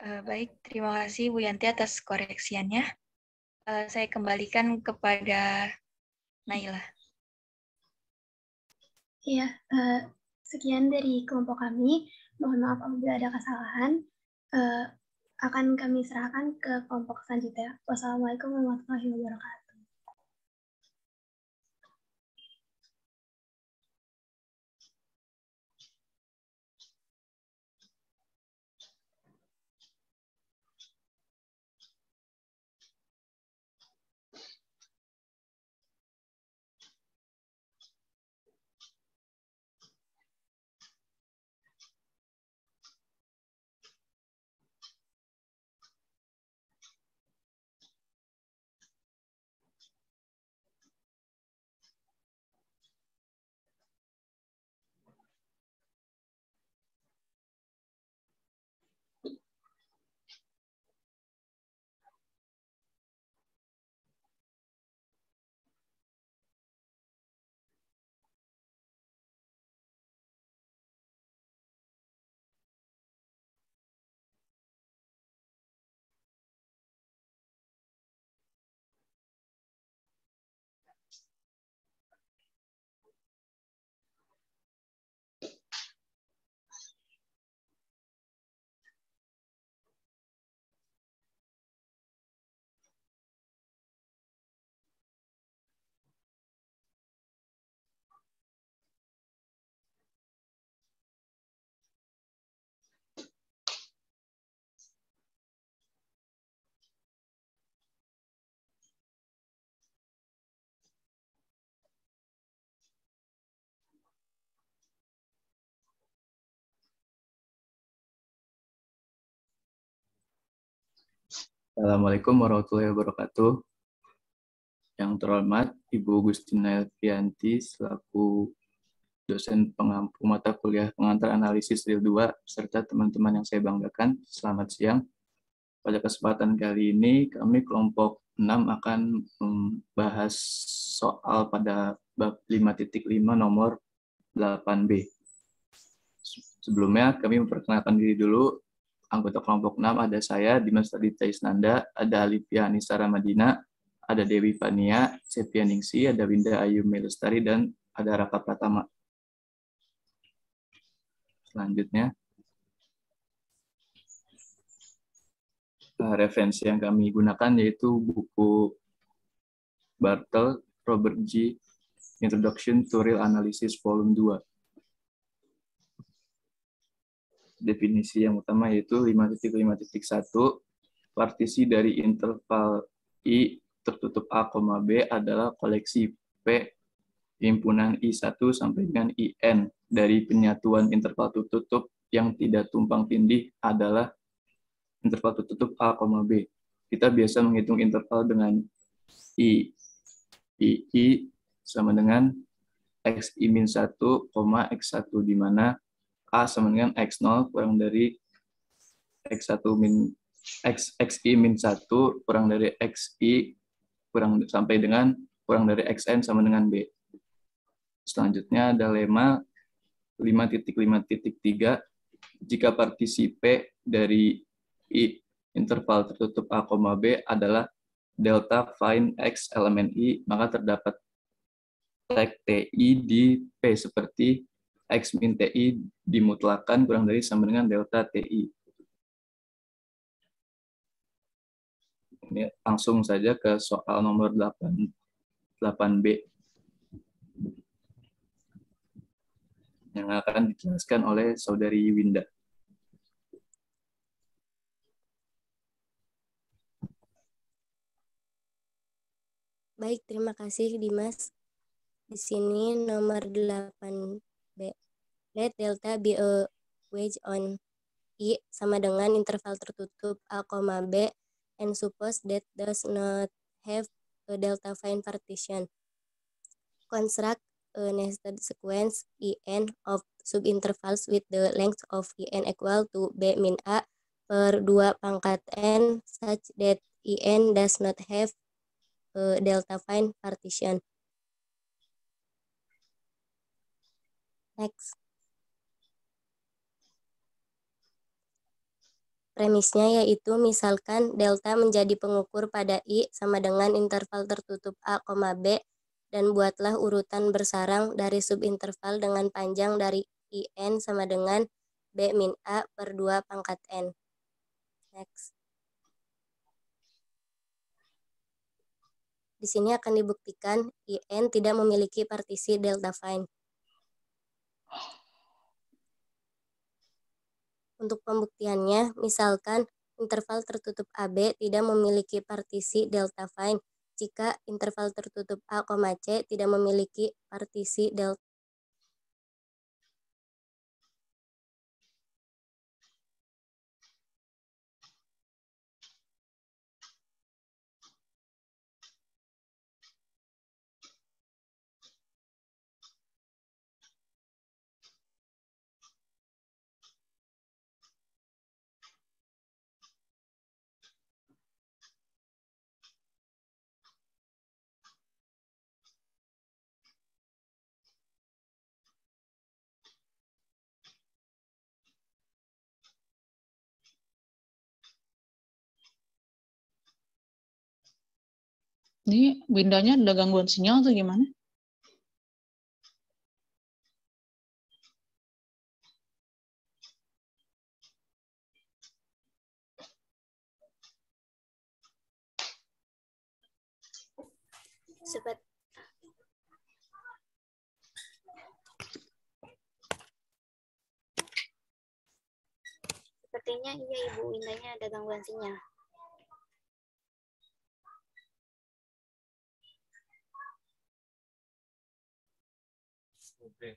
Baik, terima kasih Bu Yanti atas koreksiannya. Saya kembalikan kepada Naila. Iya, sekian dari kelompok kami. Mohon maaf apabila ada kesalahan. Akan kami serahkan ke kelompok selanjutnya. Wassalamualaikum warahmatullahi wabarakatuh. Assalamualaikum warahmatullahi wabarakatuh. Yang terhormat Ibu Gustina Elvianti selaku dosen pengampu mata kuliah pengantar analisis real 2 serta teman-teman yang saya banggakan. Selamat siang. Pada kesempatan kali ini kami kelompok 6 akan membahas soal pada bab 5.5 nomor 8B. Sebelumnya kami memperkenalkan diri dulu. Anggota kelompok 6 ada saya, Dimas Raditya Isnanda, ada Alifia Anissa Ramadina, ada Dewi Fania, Sepia Ningsi, ada Winda Ayu Melestari, dan ada Raka Pratama. Selanjutnya, referensi yang kami gunakan yaitu buku Bartel, Robert G. Introduction to Real Analysis Volume 2. Definisi yang utama yaitu 5.5.1, partisi dari interval I tertutup A, B adalah koleksi P himpunan I1 sampai dengan IN dari penyatuan interval tertutup yang tidak tumpang tindih adalah interval tertutup A, B. Kita biasa menghitung interval dengan I sama dengan XI-1, X1, di mana A sama dengan X0 kurang dari XI-1 kurang dari XI sampai dengan kurang dari XN sama dengan B. Selanjutnya ada lema 5.5.3. Jika partisi P dari I interval tertutup A, B adalah delta find X elemen I, maka terdapat tag TI di P seperti X min TI dimutlakan kurang dari sama dengan delta TI. Ini langsung saja ke soal nomor 8B yang akan dijelaskan oleh Saudari Winda. Baik, terima kasih Dimas. Di sini nomor 8B. Let delta be a wedge on I sama dengan interval tertutup A, B and suppose that does not have a delta fine partition. Construct a nested sequence En of subintervals with the length of En equal to B min A per 2 pangkat N such that En does not have a delta fine partition. Next. Premisnya yaitu misalkan delta menjadi pengukur pada I sama dengan interval tertutup A, B, dan buatlah urutan bersarang dari subinterval dengan panjang dari IN sama dengan B min A per 2 pangkat N. Next. Di sini akan dibuktikan IN tidak memiliki partisi delta fine. Untuk pembuktiannya, misalkan interval tertutup AB tidak memiliki partisi delta fine jika interval tertutup A, C tidak memiliki partisi delta. Ini Windanya ada gangguan sinyal atau gimana? Sepertinya iya Ibu Windanya ada gangguan sinyal. Oke.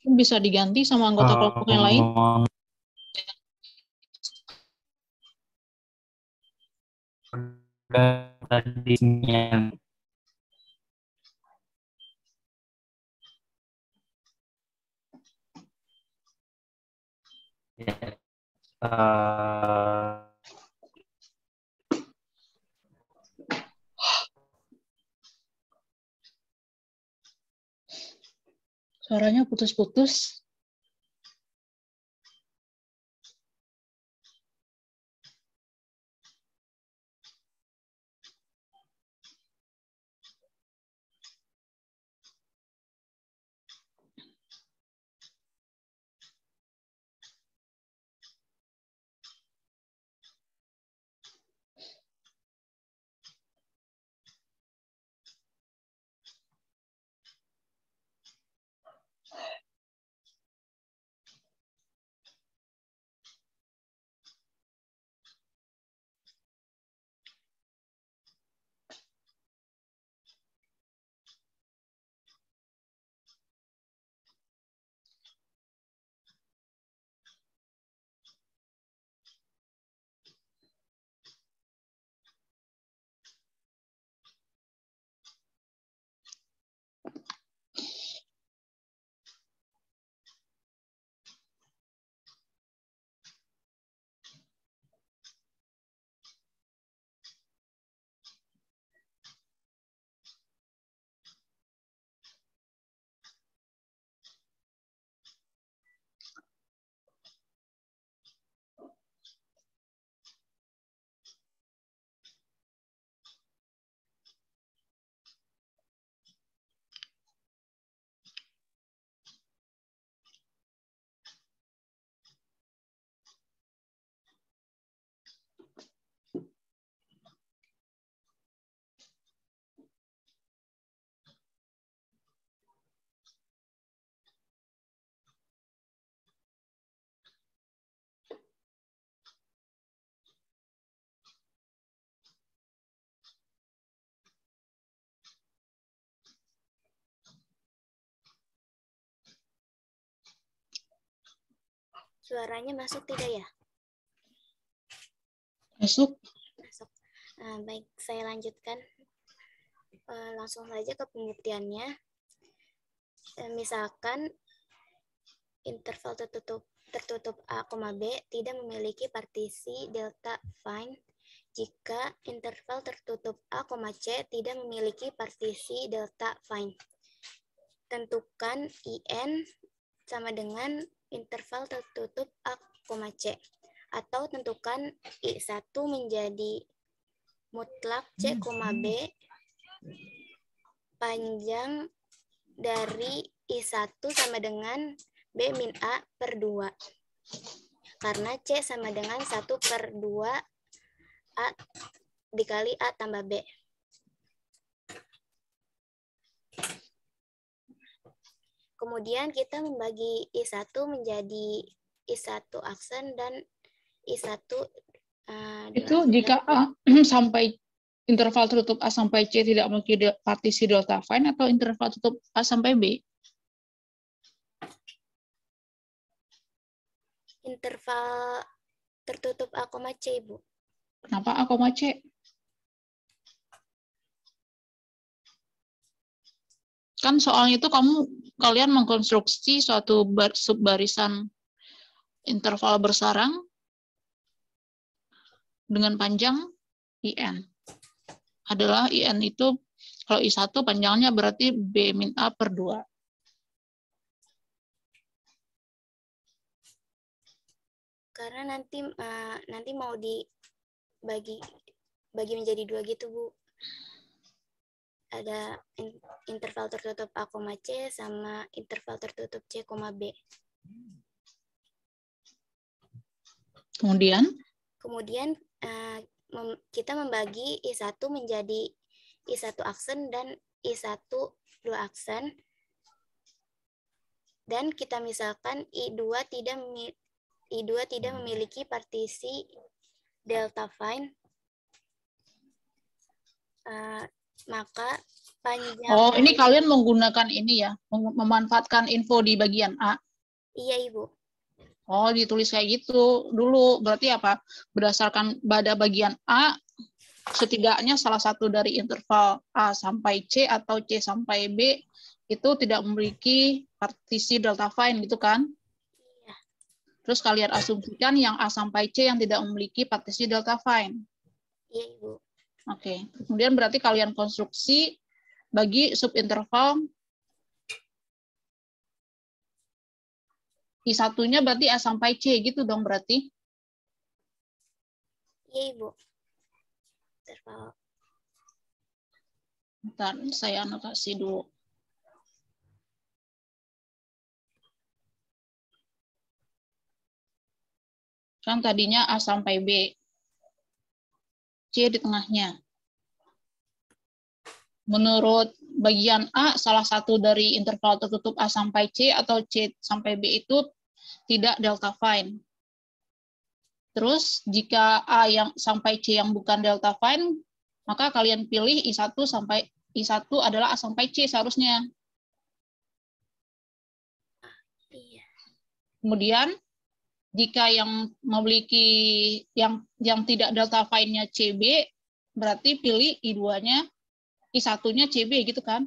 Bisa diganti sama anggota kelompok yang lain? Tadinya Suaranya putus-putus. Suaranya masuk tidak ya? Masuk. Masuk. Baik, saya lanjutkan. Langsung saja ke pembuktiannya. Misalkan interval tertutup A, B tidak memiliki partisi delta fine jika interval tertutup A, C tidak memiliki partisi delta fine. Tentukan IN sama dengan interval tertutup A, C. Atau tentukan I1 menjadi mutlak C, B panjang dari I1 sama dengan B min A per 2. Karena C sama dengan 1 per 2 A dikali A tambah B. Kemudian kita membagi I1 menjadi I1 aksen dan I1 Itu jika A sampai interval tertutup A sampai C tidak memiliki partisi delta fine atau interval tertutup A sampai B? Interval tertutup A, C, Ibu. Kenapa A, C? Kan soalnya itu kalian mengkonstruksi suatu subbarisan interval bersarang dengan panjang IN. Adalah IN itu, kalau I1 panjangnya berarti B min A per 2. Karena nanti mau dibagi menjadi 2 gitu, Bu. Ada interval tertutup A, C sama interval tertutup C, B. Kemudian kita membagi I1 menjadi I1 aksen dan I1 2 aksen. Dan kita misalkan I2 tidak memiliki partisi delta fine. Maka panjang... Oh, ini kalian menggunakan ini ya, memanfaatkan info di bagian A? Iya, Ibu. Oh, ditulis kayak gitu dulu. Berarti apa? Berdasarkan pada bagian A, setidaknya salah satu dari interval A sampai C atau C sampai B itu tidak memiliki partisi delta fine, gitu kan? Iya. Terus kalian asumsikan yang A sampai C yang tidak memiliki partisi delta fine. Iya, Ibu. Oke. Kemudian berarti kalian konstruksi bagi subinterval I1-nya berarti A sampai C gitu dong berarti? Iya, Ibu. Interval. Bentar, saya anotasi dulu. Kan tadinya A sampai B. C di tengahnya. Menurut bagian A, salah satu dari interval tertutup A sampai C atau C sampai B itu tidak delta fine. Terus, jika A yang sampai C yang bukan delta fine, maka kalian pilih I1 sampai I1 adalah A sampai C seharusnya. Iya. Kemudian, jika yang memiliki yang tidak delta fine-nya CB, berarti pilih I2-nya, I1-nya CB gitu kan?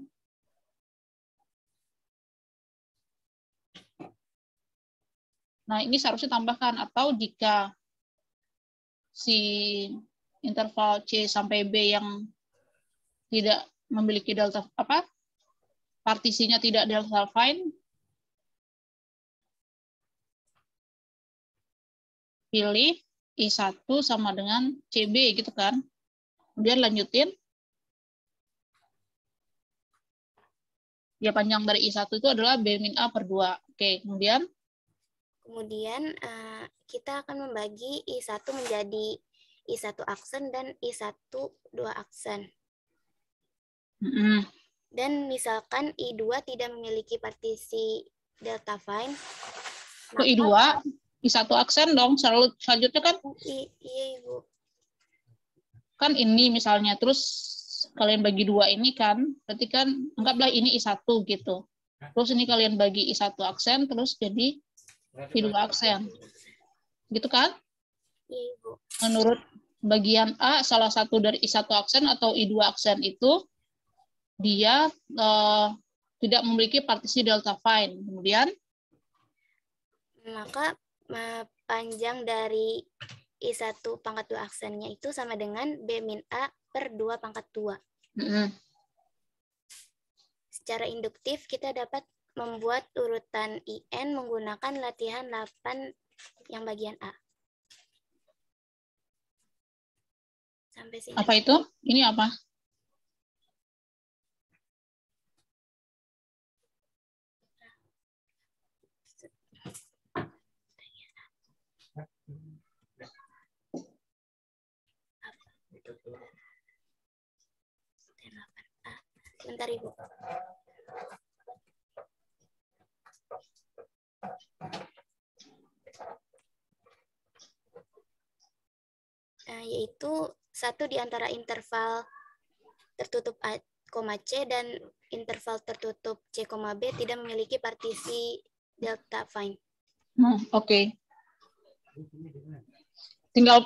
Nah, ini seharusnya tambahkan, atau jika si interval C sampai B yang tidak memiliki delta partisinya tidak delta fine, pilih I1 sama dengan CB gitu kan. Kemudian lanjutin. Ya, panjang dari I1 itu adalah B min A per 2. Oke, kemudian kita akan membagi I1 menjadi I1 aksen dan I1 2 aksen. Dan misalkan I2 tidak memiliki partisi delta fine. Kok I2? I1 aksen dong, selanjutnya kan? Iya, Ibu. Kan ini misalnya, terus kalian bagi 2 ini kan, berarti kan, anggaplah ini I1 gitu. Terus ini kalian bagi I1 aksen, terus jadi I2 aksen. Gitu kan? Iya, Ibu. Menurut bagian A, salah satu dari I1 aksen atau I2 aksen itu dia tidak memiliki partisi delta fine. Kemudian maka panjang dari I1 pangkat 2 aksennya itu sama dengan B min A per 2 pangkat 2. Secara induktif kita dapat membuat urutan IN menggunakan latihan 8 yang bagian A. Sampai sini. Apa itu? Ini apa? Bentar, Ibu. Yaitu satu di antara interval tertutup A, C dan interval tertutup C, B tidak memiliki partisi delta fine. Oke. Tinggal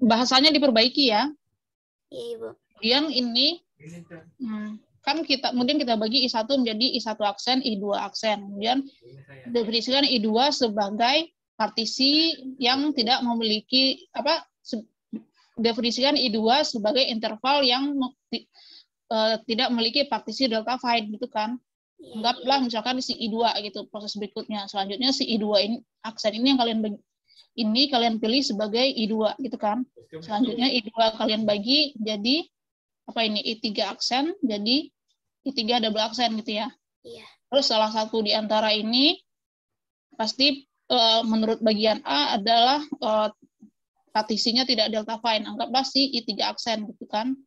bahasanya diperbaiki ya. Iya, Ibu. Yang ini kan kemudian kita bagi I1 menjadi I1 aksen, I2 aksen. Kemudian definisikan I2 sebagai partisi yang tidak memiliki definisikan I2 sebagai interval yang tidak memiliki partisi delta fine gitu kan. Anggaplah misalkan si I2 gitu proses berikutnya. Selanjutnya si I2 ini aksen ini yang kalian pilih sebagai I2 gitu kan. Selanjutnya I2 kalian bagi jadi I3 aksen, jadi I3 double aksen gitu ya. Iya. Terus salah satu di antara ini pasti menurut bagian A adalah partisinya tidak delta fine. Anggaplah si I3 aksen gitu kan.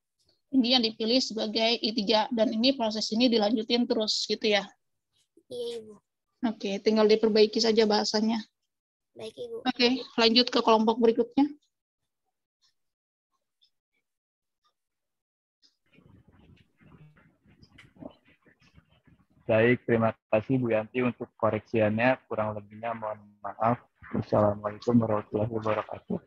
Ini yang dipilih sebagai I3 dan ini proses ini dilanjutin terus gitu ya. Iya, Ibu. Oke, tinggal diperbaiki saja bahasanya. Baik, Ibu. Oke, lanjut ke kelompok berikutnya. Baik, terima kasih Bu Yanti untuk koreksiannya. Kurang lebihnya mohon maaf. Wassalamualaikum warahmatullahi wabarakatuh.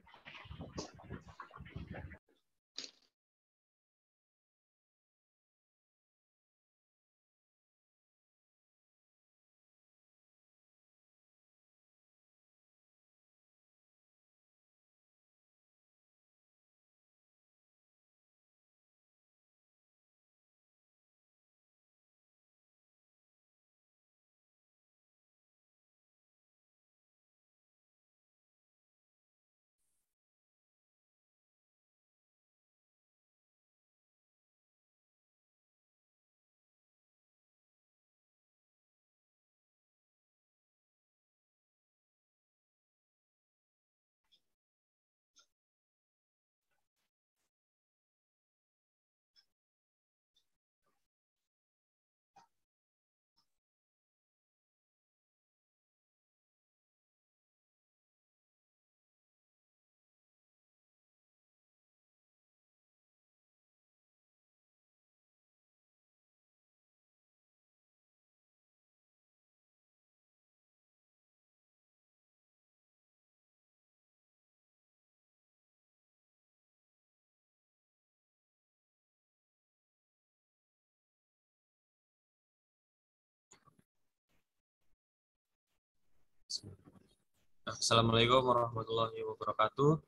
Assalamualaikum warahmatullahi wabarakatuh.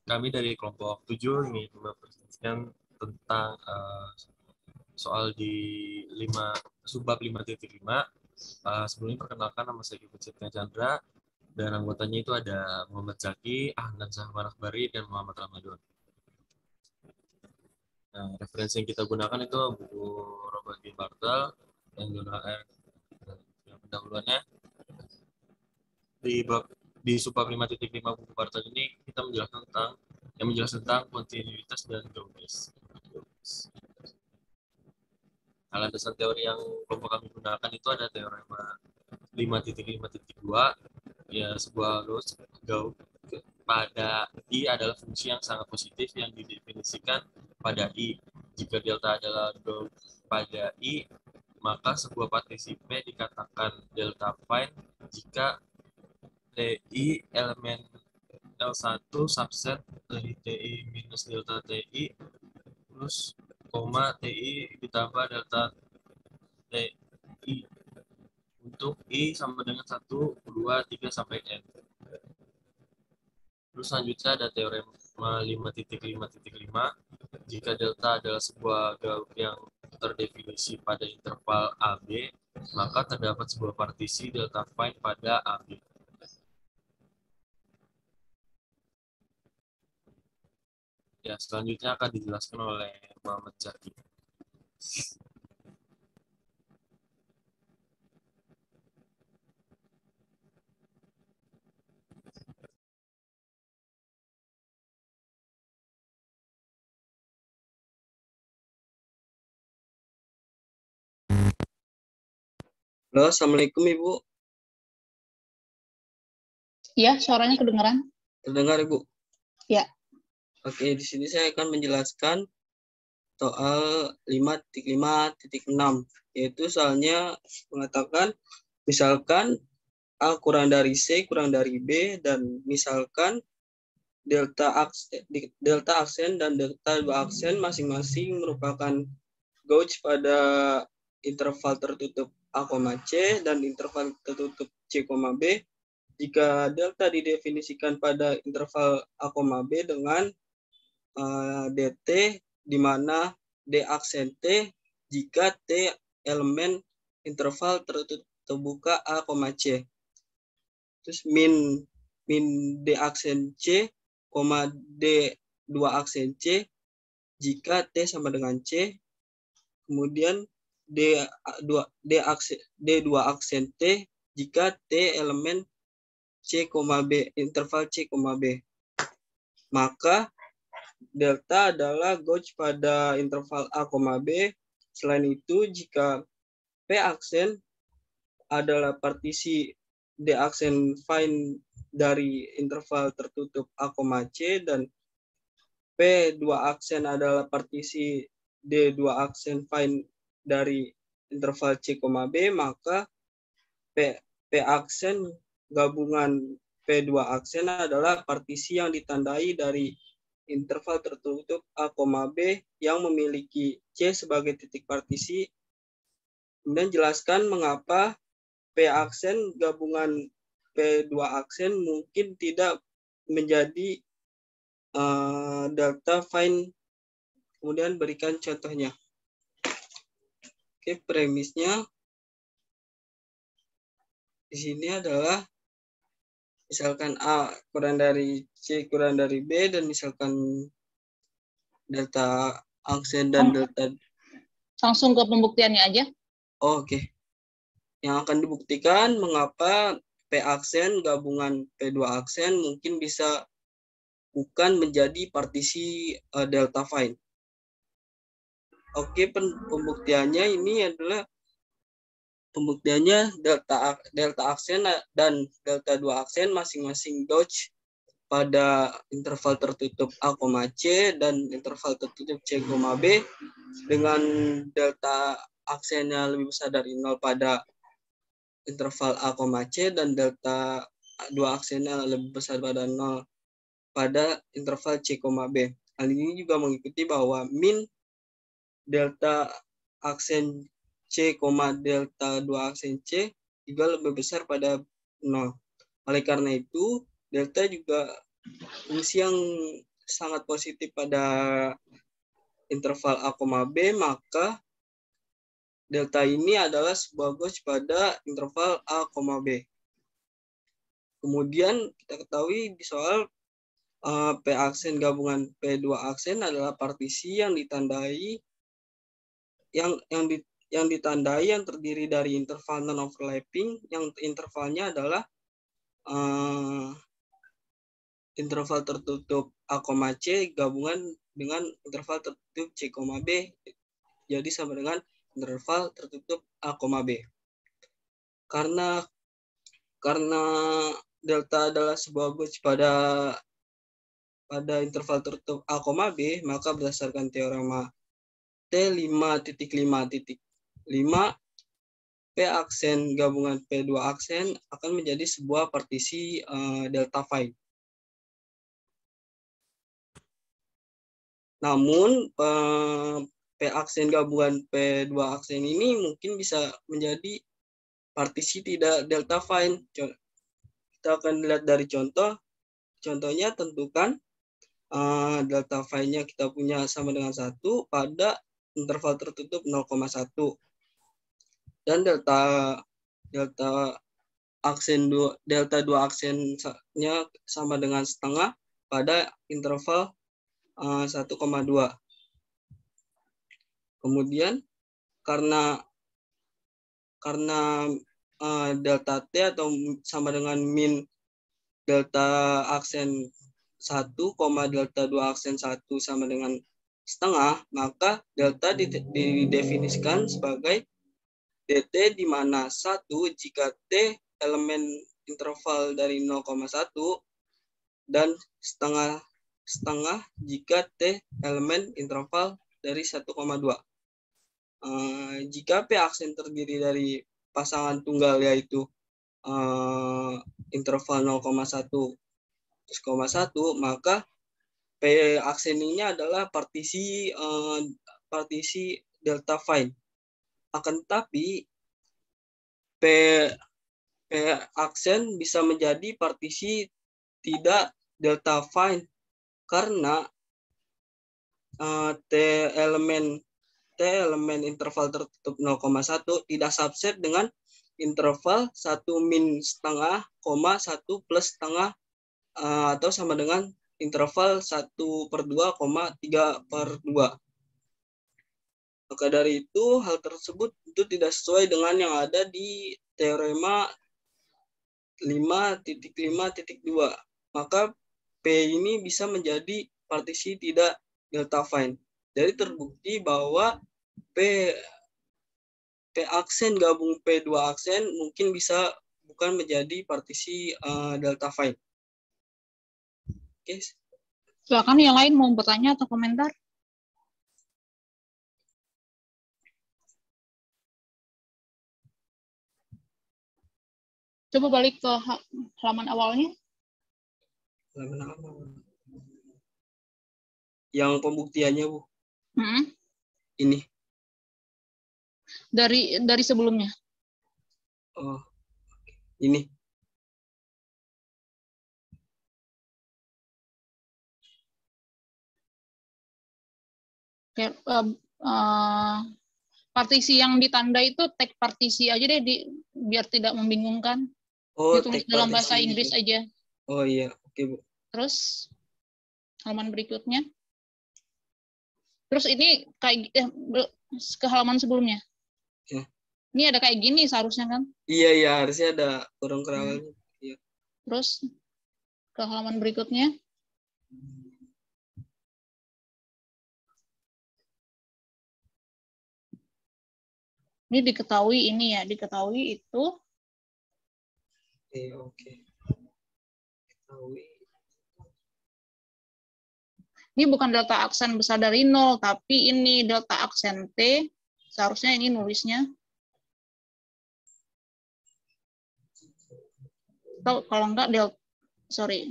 Kami dari kelompok 7 ingin mempresentasikan tentang soal di subbab 5.5. Sebelumnya perkenalkan, nama saya Kipacitnya Chandra dan anggotanya itu ada Muhammad Zaki, Ahnan Syahman Akbari, dan Muhammad Ramadan. Nah, referensi yang kita gunakan itu buku Robert B. Bartel yang pendahuluannya di subbab 5.5 buku Bartel ini kita menjelaskan tentang kontinuitas dan geometris. Landasan teori yang kelompok kami gunakan itu ada teorema 5.5.2, ya sebuah gaus pada I adalah fungsi yang sangat positif yang didefinisikan pada I. Jika delta adalah gaus pada I, maka sebuah partisi P dikatakan delta fine jika TI elemen L1 subset dari TI minus delta TI plus koma TI ditambah delta TI untuk I sama dengan 1, 2, 3, sampai N. Terus selanjutnya ada teorema 5.5.5. Jika delta adalah sebuah gaul yang terdefinisi pada interval AB, maka terdapat sebuah partisi delta fine pada AB. Ya, selanjutnya akan dijelaskan oleh Muhammad Zaki. Halo, Assalamualaikum Ibu. Ya, suaranya kedengaran. Terdengar Ibu? Ya. Oke, di sini saya akan menjelaskan soal 5.5.6, yaitu soalnya mengatakan misalkan A kurang dari C kurang dari B, dan misalkan delta aksen dan delta dua aksen masing-masing merupakan gauge pada interval tertutup A, C dan interval tertutup C, B. Jika delta didefinisikan pada interval A, B dengan dt, di mana D aksen T jika T elemen interval tertutup terbuka A, C. Terus min D aksen C, D 2 aksen C jika T sama dengan C. Kemudian D 2 aksen T jika T elemen C, B, interval C, B. Maka delta adalah gauge pada interval A, B. Selain itu, jika P aksen adalah partisi D aksen fine dari interval tertutup A, C, dan P2 aksen adalah partisi D2 aksen fine dari interval C, B, maka P aksen gabungan P2 aksen adalah partisi yang ditandai dari interval tertutup A, B yang memiliki C sebagai titik partisi. Kemudian jelaskan mengapa P aksen gabungan P2 aksen mungkin tidak menjadi delta fine. Kemudian berikan contohnya. Oke, premisnya di sini adalah misalkan A kurang dari C kurang dari B, dan misalkan delta aksen dan delta. Langsung ke pembuktiannya aja. Oh, oke. Yang akan dibuktikan mengapa P aksen gabungan P2 aksen mungkin bisa bukan menjadi partisi delta fine. Oke, pembuktiannya ini adalah pembuktiannya delta aksen dan delta 2 aksen masing-masing gauge pada interval tertutup A, C dan interval tertutup C, B dengan delta aksennya lebih besar dari 0 pada interval A, C dan delta 2 aksennya lebih besar pada 0 pada interval C, B. Hal ini juga mengikuti bahwa min delta aksen C, delta 2 aksen C juga lebih besar pada 0. Oleh karena itu, delta juga fungsi yang sangat positif pada interval A, B, maka delta ini adalah sebuah gauge pada interval A, B. Kemudian kita ketahui di soal P aksen gabungan P2 aksen adalah partisi yang ditandai yang terdiri dari interval non overlapping, yang intervalnya adalah interval tertutup A, C gabungan dengan interval tertutup C, B, jadi sama dengan interval tertutup A, B. Karena delta adalah sebuah gauge pada interval tertutup A, B, maka berdasarkan teorema T5.5.5 P aksen gabungan P2 aksen akan menjadi sebuah partisi delta phi. Namun P aksen gabungan P2 aksen ini mungkin bisa menjadi partisi tidak delta phi. Kita akan lihat dari contoh. Contohnya tentukan delta phi-nya kita punya sama dengan 1 pada interval tertutup 0,1. Dan delta aksen delta 2 aksennya sama dengan setengah pada interval 1,2. Kemudian karena delta T atau sama dengan min delta aksen 1, delta 2 aksen 1 sama dengan setengah, maka delta didefinisikan sebagai dt di mana 1 jika T elemen interval dari 0,1 dan setengah jika T elemen interval dari 1,2. Jika P aksen terdiri dari pasangan tunggal yaitu interval 0,1 terus 0,1, maka P aksen ini adalah partisi delta phi. Akan tetapi P aksen bisa menjadi partisi tidak delta phi karena T elemen interval tertutup 0,1 tidak subset dengan interval 1 min setengah, 1 plus setengah atau sama dengan interval 1/2, 3/2. Maka dari itu, hal tersebut itu tidak sesuai dengan yang ada di teorema 5.5.2. Maka P ini bisa menjadi partisi tidak delta phi. Jadi terbukti bahwa P aksen gabung P2 aksen mungkin bisa bukan menjadi partisi delta phi. Oke. Silakan yang lain mau bertanya atau komentar. Coba balik ke halaman awalnya. Halaman awal. Yang pembuktiannya, Bu. Ini. Dari sebelumnya. Oh. Ini. Oke, partisi yang ditanda itu tag partisi aja deh biar tidak membingungkan. Oh, ditulis dalam bahasa Inggris aja. Oh iya, oke, Bu. Terus halaman berikutnya. Terus ini kayak ke halaman sebelumnya. Ya. Ini ada kayak gini seharusnya kan? Iya, harusnya ada kurang kerawalnya. Iya. Terus ke halaman berikutnya. Ini diketahui itu. Oke. Diketahui. Ini bukan delta aksen besar dari 0, tapi ini delta aksen T. Seharusnya ini nulisnya. Atau kalau enggak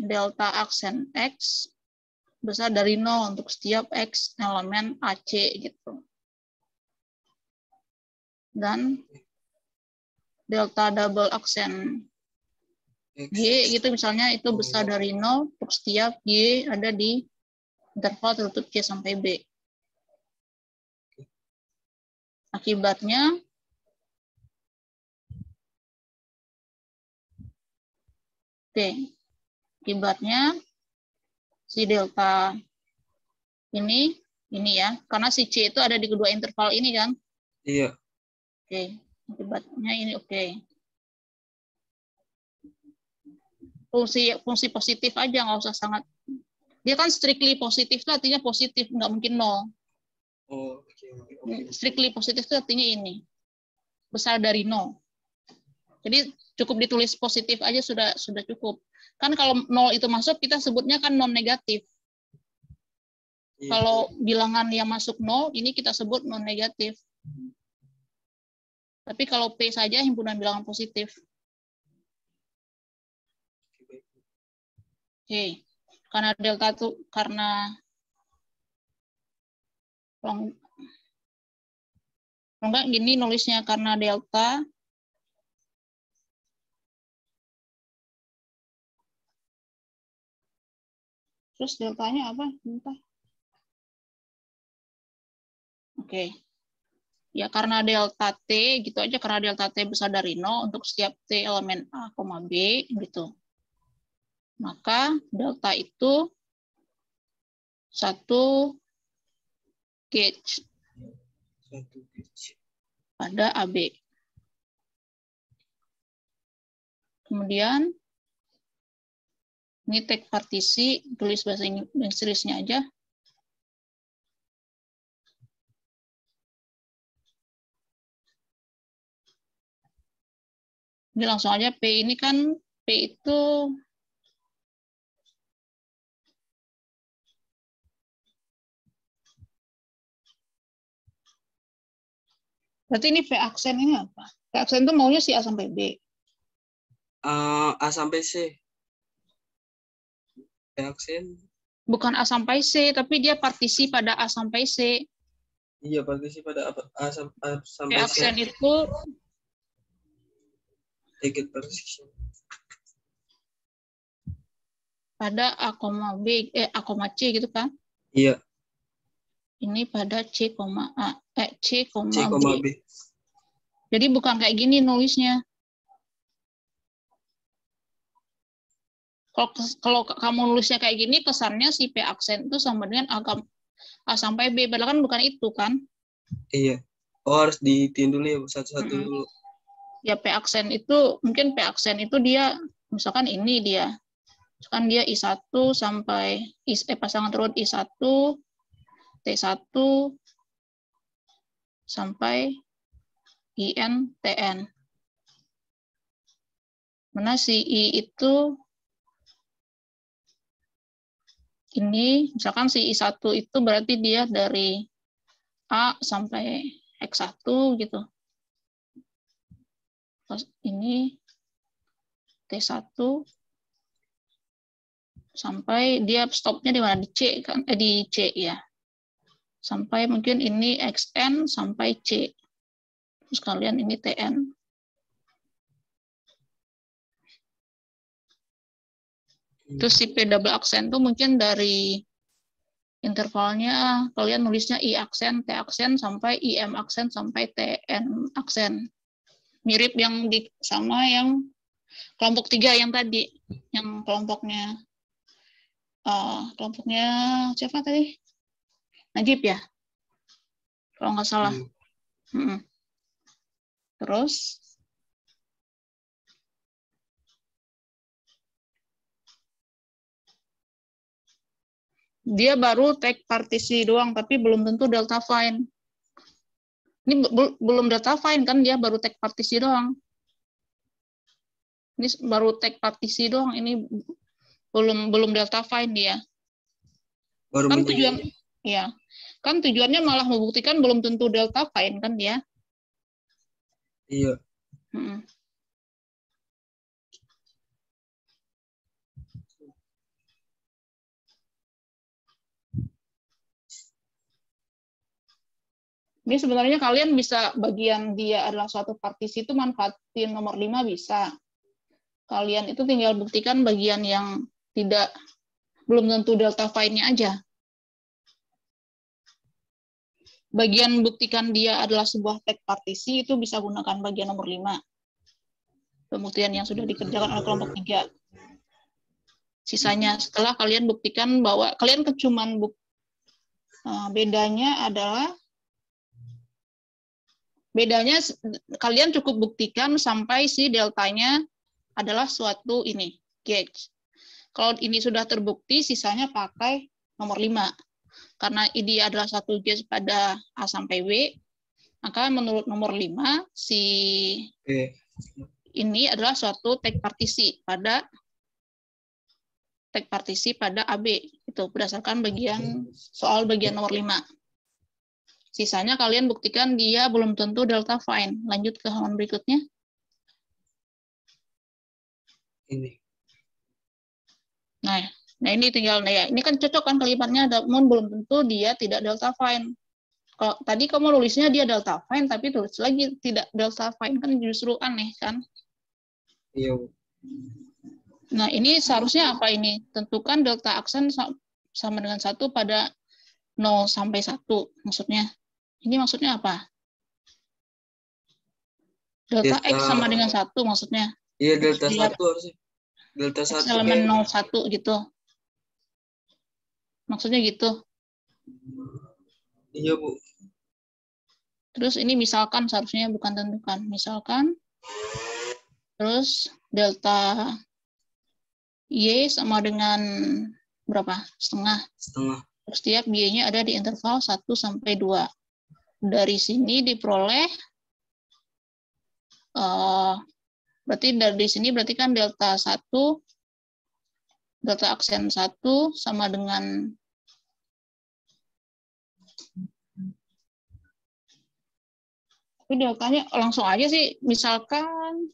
delta aksen X besar dari 0 untuk setiap X elemen AC gitu. Dan delta double aksen Y gitu misalnya itu besar dari 0 untuk setiap Y ada di interval tertutup C sampai B. Akibatnya si delta ini ya, karena si C itu ada di kedua interval ini kan? Iya. Oke, akibatnya ini oke. Fungsi positif aja, nggak usah sangat. Dia kan strictly positif itu artinya positif, nggak mungkin 0. Oh, okay. Strictly positif itu artinya ini besar dari 0. Jadi cukup ditulis positif aja sudah cukup. Kan kalau 0 itu masuk kita sebutnya kan non negatif. Iya. Kalau bilangan yang masuk 0 ini kita sebut non negatif. Tapi kalau P saja himpunan bilangan positif. Oke. Karena delta itu karena enggak gini nulisnya karena delta terus deltanya apa? Bentar. Oke. Ya karena delta T gitu aja, karena delta T besar dari 0 untuk setiap T elemen A, B gitu. Maka delta itu 1 gauge pada AB. Kemudian ini tag partisi, tulis bahasa Inggrisnya aja. Ini langsung aja P ini kan P itu berarti ini P aksen ini apa? P aksen itu maunya si A sampai B. A sampai C. P aksen. Bukan A sampai C, tapi dia partisi pada A sampai C. Iya, partisi pada A sampai P aksen C. itu Target partition. Pada A, B, A, C gitu kan? Iya. Ini pada C, C, B. Jadi bukan kayak gini nulisnya. Kalau kamu nulisnya kayak gini, kesannya si P aksen itu sama dengan A sampai B. Padahal kan bukan itu kan? Iya. Oh, harus dihitung dulu ya, satu-satu dulu. Ya P aksen itu, mungkin P aksen itu dia, misalkan ini dia. Misalkan dia I1 sampai, pasangan turun I1, T1, sampai IN, TN. Mana si I itu, ini, misalkan si I1 itu berarti dia dari A sampai X1 gitu. Terus ini T1 sampai dia stopnya di mana? Di C kan? Di C ya. Sampai mungkin ini XN sampai C. Terus kalian ini TN. Terus si P double aksen itu mungkin dari intervalnya kalian nulisnya I aksen, T aksen sampai IM aksen sampai TN aksen. Mirip yang sama yang kelompok 3 yang tadi, yang kelompoknya siapa tadi? Najib ya? Kalau nggak salah. Terus dia baru tag partisi doang, tapi belum tentu delta find. Ini belum delta find kan, dia baru tag partisi doang. Ini baru tag partisi doang, ini belum delta find dia. Baru kan tujuannya malah membuktikan belum tentu delta find kan dia. Iya. Ini sebenarnya kalian bisa bagian dia adalah suatu partisi itu manfaatin nomor 5 bisa. Kalian itu tinggal buktikan bagian yang belum tentu delta find-nya aja. Bagian buktikan dia adalah sebuah tag partisi itu bisa gunakan bagian nomor 5. Pembuktian yang sudah dikerjakan oleh kelompok 3. Sisanya setelah kalian buktikan bahwa kalian kecuman bedanya kalian cukup buktikan sampai si deltanya adalah suatu ini, gauge. Kalau ini sudah terbukti, sisanya pakai nomor 5. Karena ini adalah satu gauge pada A sampai W, maka menurut nomor 5, si ini adalah suatu tag partisi pada AB. Itu berdasarkan soal bagian nomor 5. Sisanya kalian buktikan dia belum tentu delta fine. Lanjut ke halaman berikutnya. Ini. Nah ini tinggal, ya ini kan cocok kan kalimatnya, namun belum tentu dia tidak delta fine. Kalau tadi kamu nulisnya dia delta fine, tapi tulis lagi tidak delta fine, kan justru aneh kan? Iya. Nah ini seharusnya apa ini? Tentukan delta aksen sama dengan 1 pada 0 sampai 1 maksudnya. Ini maksudnya apa? Delta X sama dengan 1 maksudnya. Iya, delta 1 harusnya. Delta 1 X elemen 01 gitu. Maksudnya gitu. Iya, Bu. Terus ini misalkan, seharusnya bukan tentukan. Misalkan, terus delta Y sama dengan berapa? Setengah. Terus setiap Y-nya ada di interval 1 sampai 2. Dari sini diperoleh, berarti dari sini berarti kan delta 1, delta aksen 1 sama dengan tapi deltanya langsung aja sih, misalkan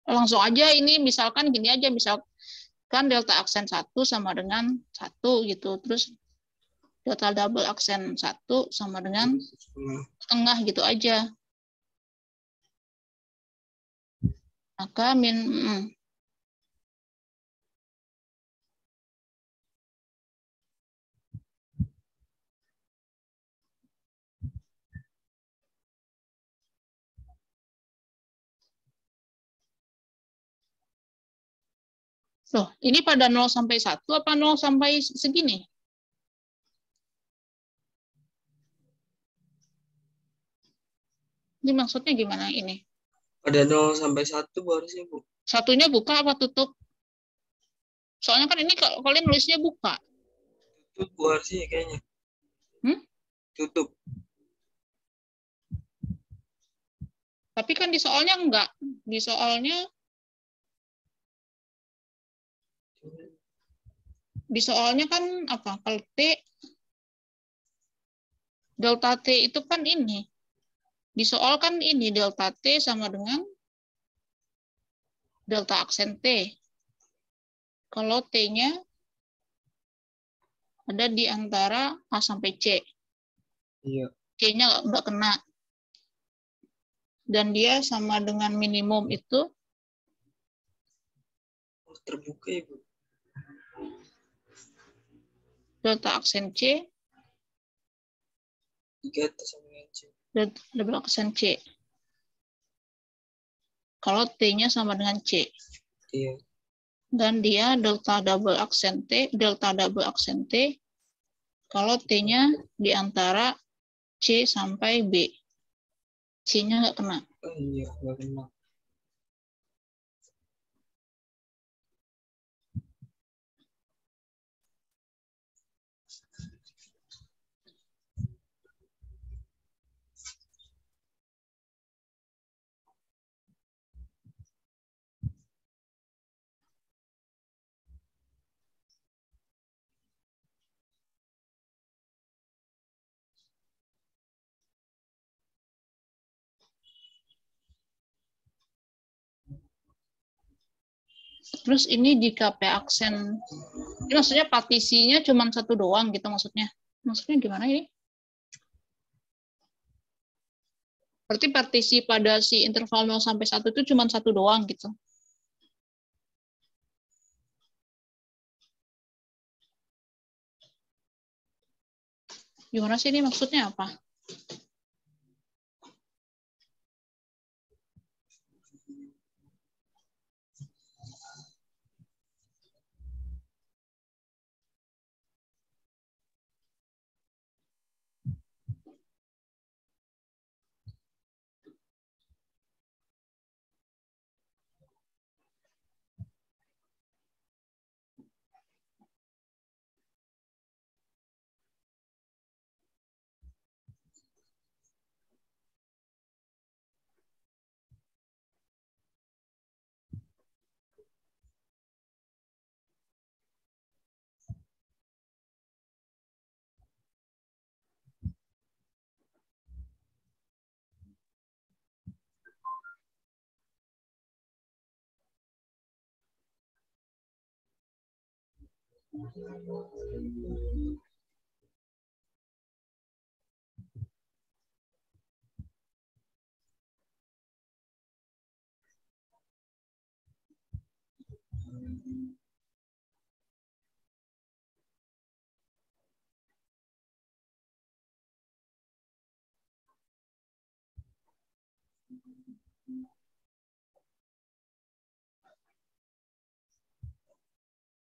langsung aja ini misalkan gini aja, misalkan delta aksen 1 sama dengan 1 gitu, terus delta double aksen 1 sama dengan setengah gitu aja. Maka loh, ini pada 0 sampai 1 apa 0 sampai segini? Ini maksudnya gimana ini? Ada 0 sampai 1 harusnya, Bu. Satunya buka apa tutup? Soalnya kan ini kalian nulisnya buka. Tutup, Bu, harusnya kayaknya. Tutup. Tapi kan di soalnya enggak. Di soalnya kan apa? Kalau delta T itu kan ini. Di soal kan ini delta T sama dengan delta aksen T. Kalau T-nya ada di antara A sampai C. Iya. C-nya enggak kena. Dan dia sama dengan minimum itu terbuka ya, Bu. Delta aksen C 3 sama dengan C. Double aksen C. Kalau T-nya sama dengan C. Iya. Dan dia delta double aksen T kalau T-nya di antara C sampai B. C-nya nggak kena. Oh iya, nggak kena. Terus ini jika P aksen, ini maksudnya partisinya cuma satu doang gitu maksudnya. Maksudnya gimana ini? Berarti partisi pada si interval 0 sampai 1 itu cuma satu doang gitu. Gimana sih ini maksudnya apa?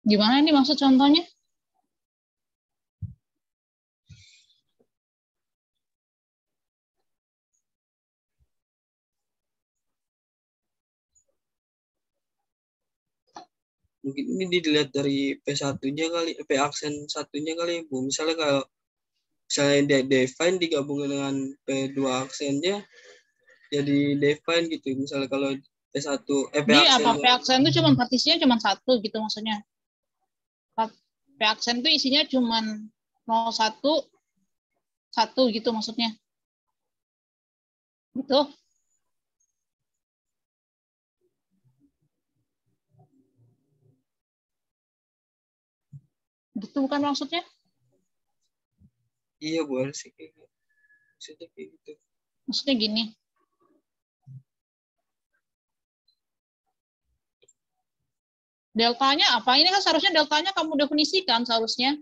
Gimana ini maksud contohnya? Mungkin ini dilihat dari P1-nya kali, P aksen satunya kali, Bu. Misalnya kalau misalnya define digabungin dengan P2 aksennya, jadi define gitu. Misalnya kalau P1, P Jadi aksen. apa P aksen itu cuma partisinya cuma satu gitu maksudnya? P aksen itu isinya cuma 01, 1 gitu maksudnya? Gitu? Gitu bukan maksudnya? Iya, Bu, harus kayak gitu. Maksudnya kayak gitu. Maksudnya gini. Deltanya apa? Ini kan seharusnya deltanya kamu definisikan seharusnya.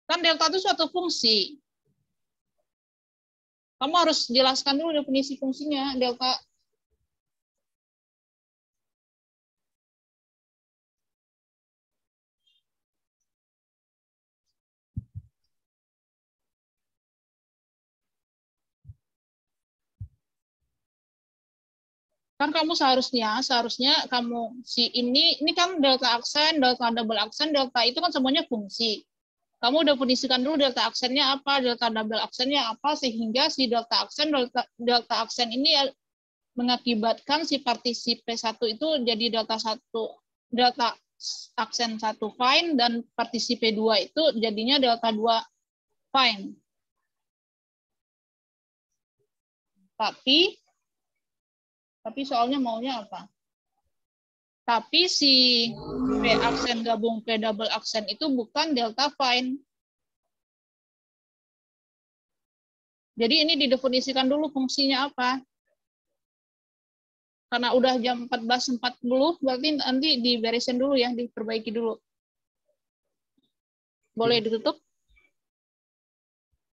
Kan delta itu suatu fungsi. Kamu harus jelaskan dulu definisi fungsinya, delta. Kan kamu seharusnya kamu ini kan delta aksen, delta double aksen, delta itu kan semuanya fungsi. Kamu definisikan dulu delta aksennya apa, delta double aksennya apa, sehingga si delta aksen ini mengakibatkan si partisi P1 itu jadi delta aksen 1 fine, dan partisi P2 itu jadinya delta 2 fine. Tapi soalnya maunya apa? Tapi si P aksen gabung P double aksen itu bukan delta fine. Jadi ini didefinisikan dulu fungsinya apa. Karena udah jam 14.40, berarti nanti diberesin dulu ya, diperbaiki dulu. Boleh ditutup?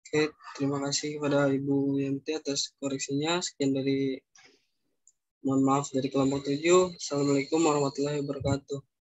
Oke, terima kasih kepada Ibu Yanti atas koreksinya. Sekian dari, mohon maaf dari kelompok 7. Assalamualaikum warahmatullahi wabarakatuh.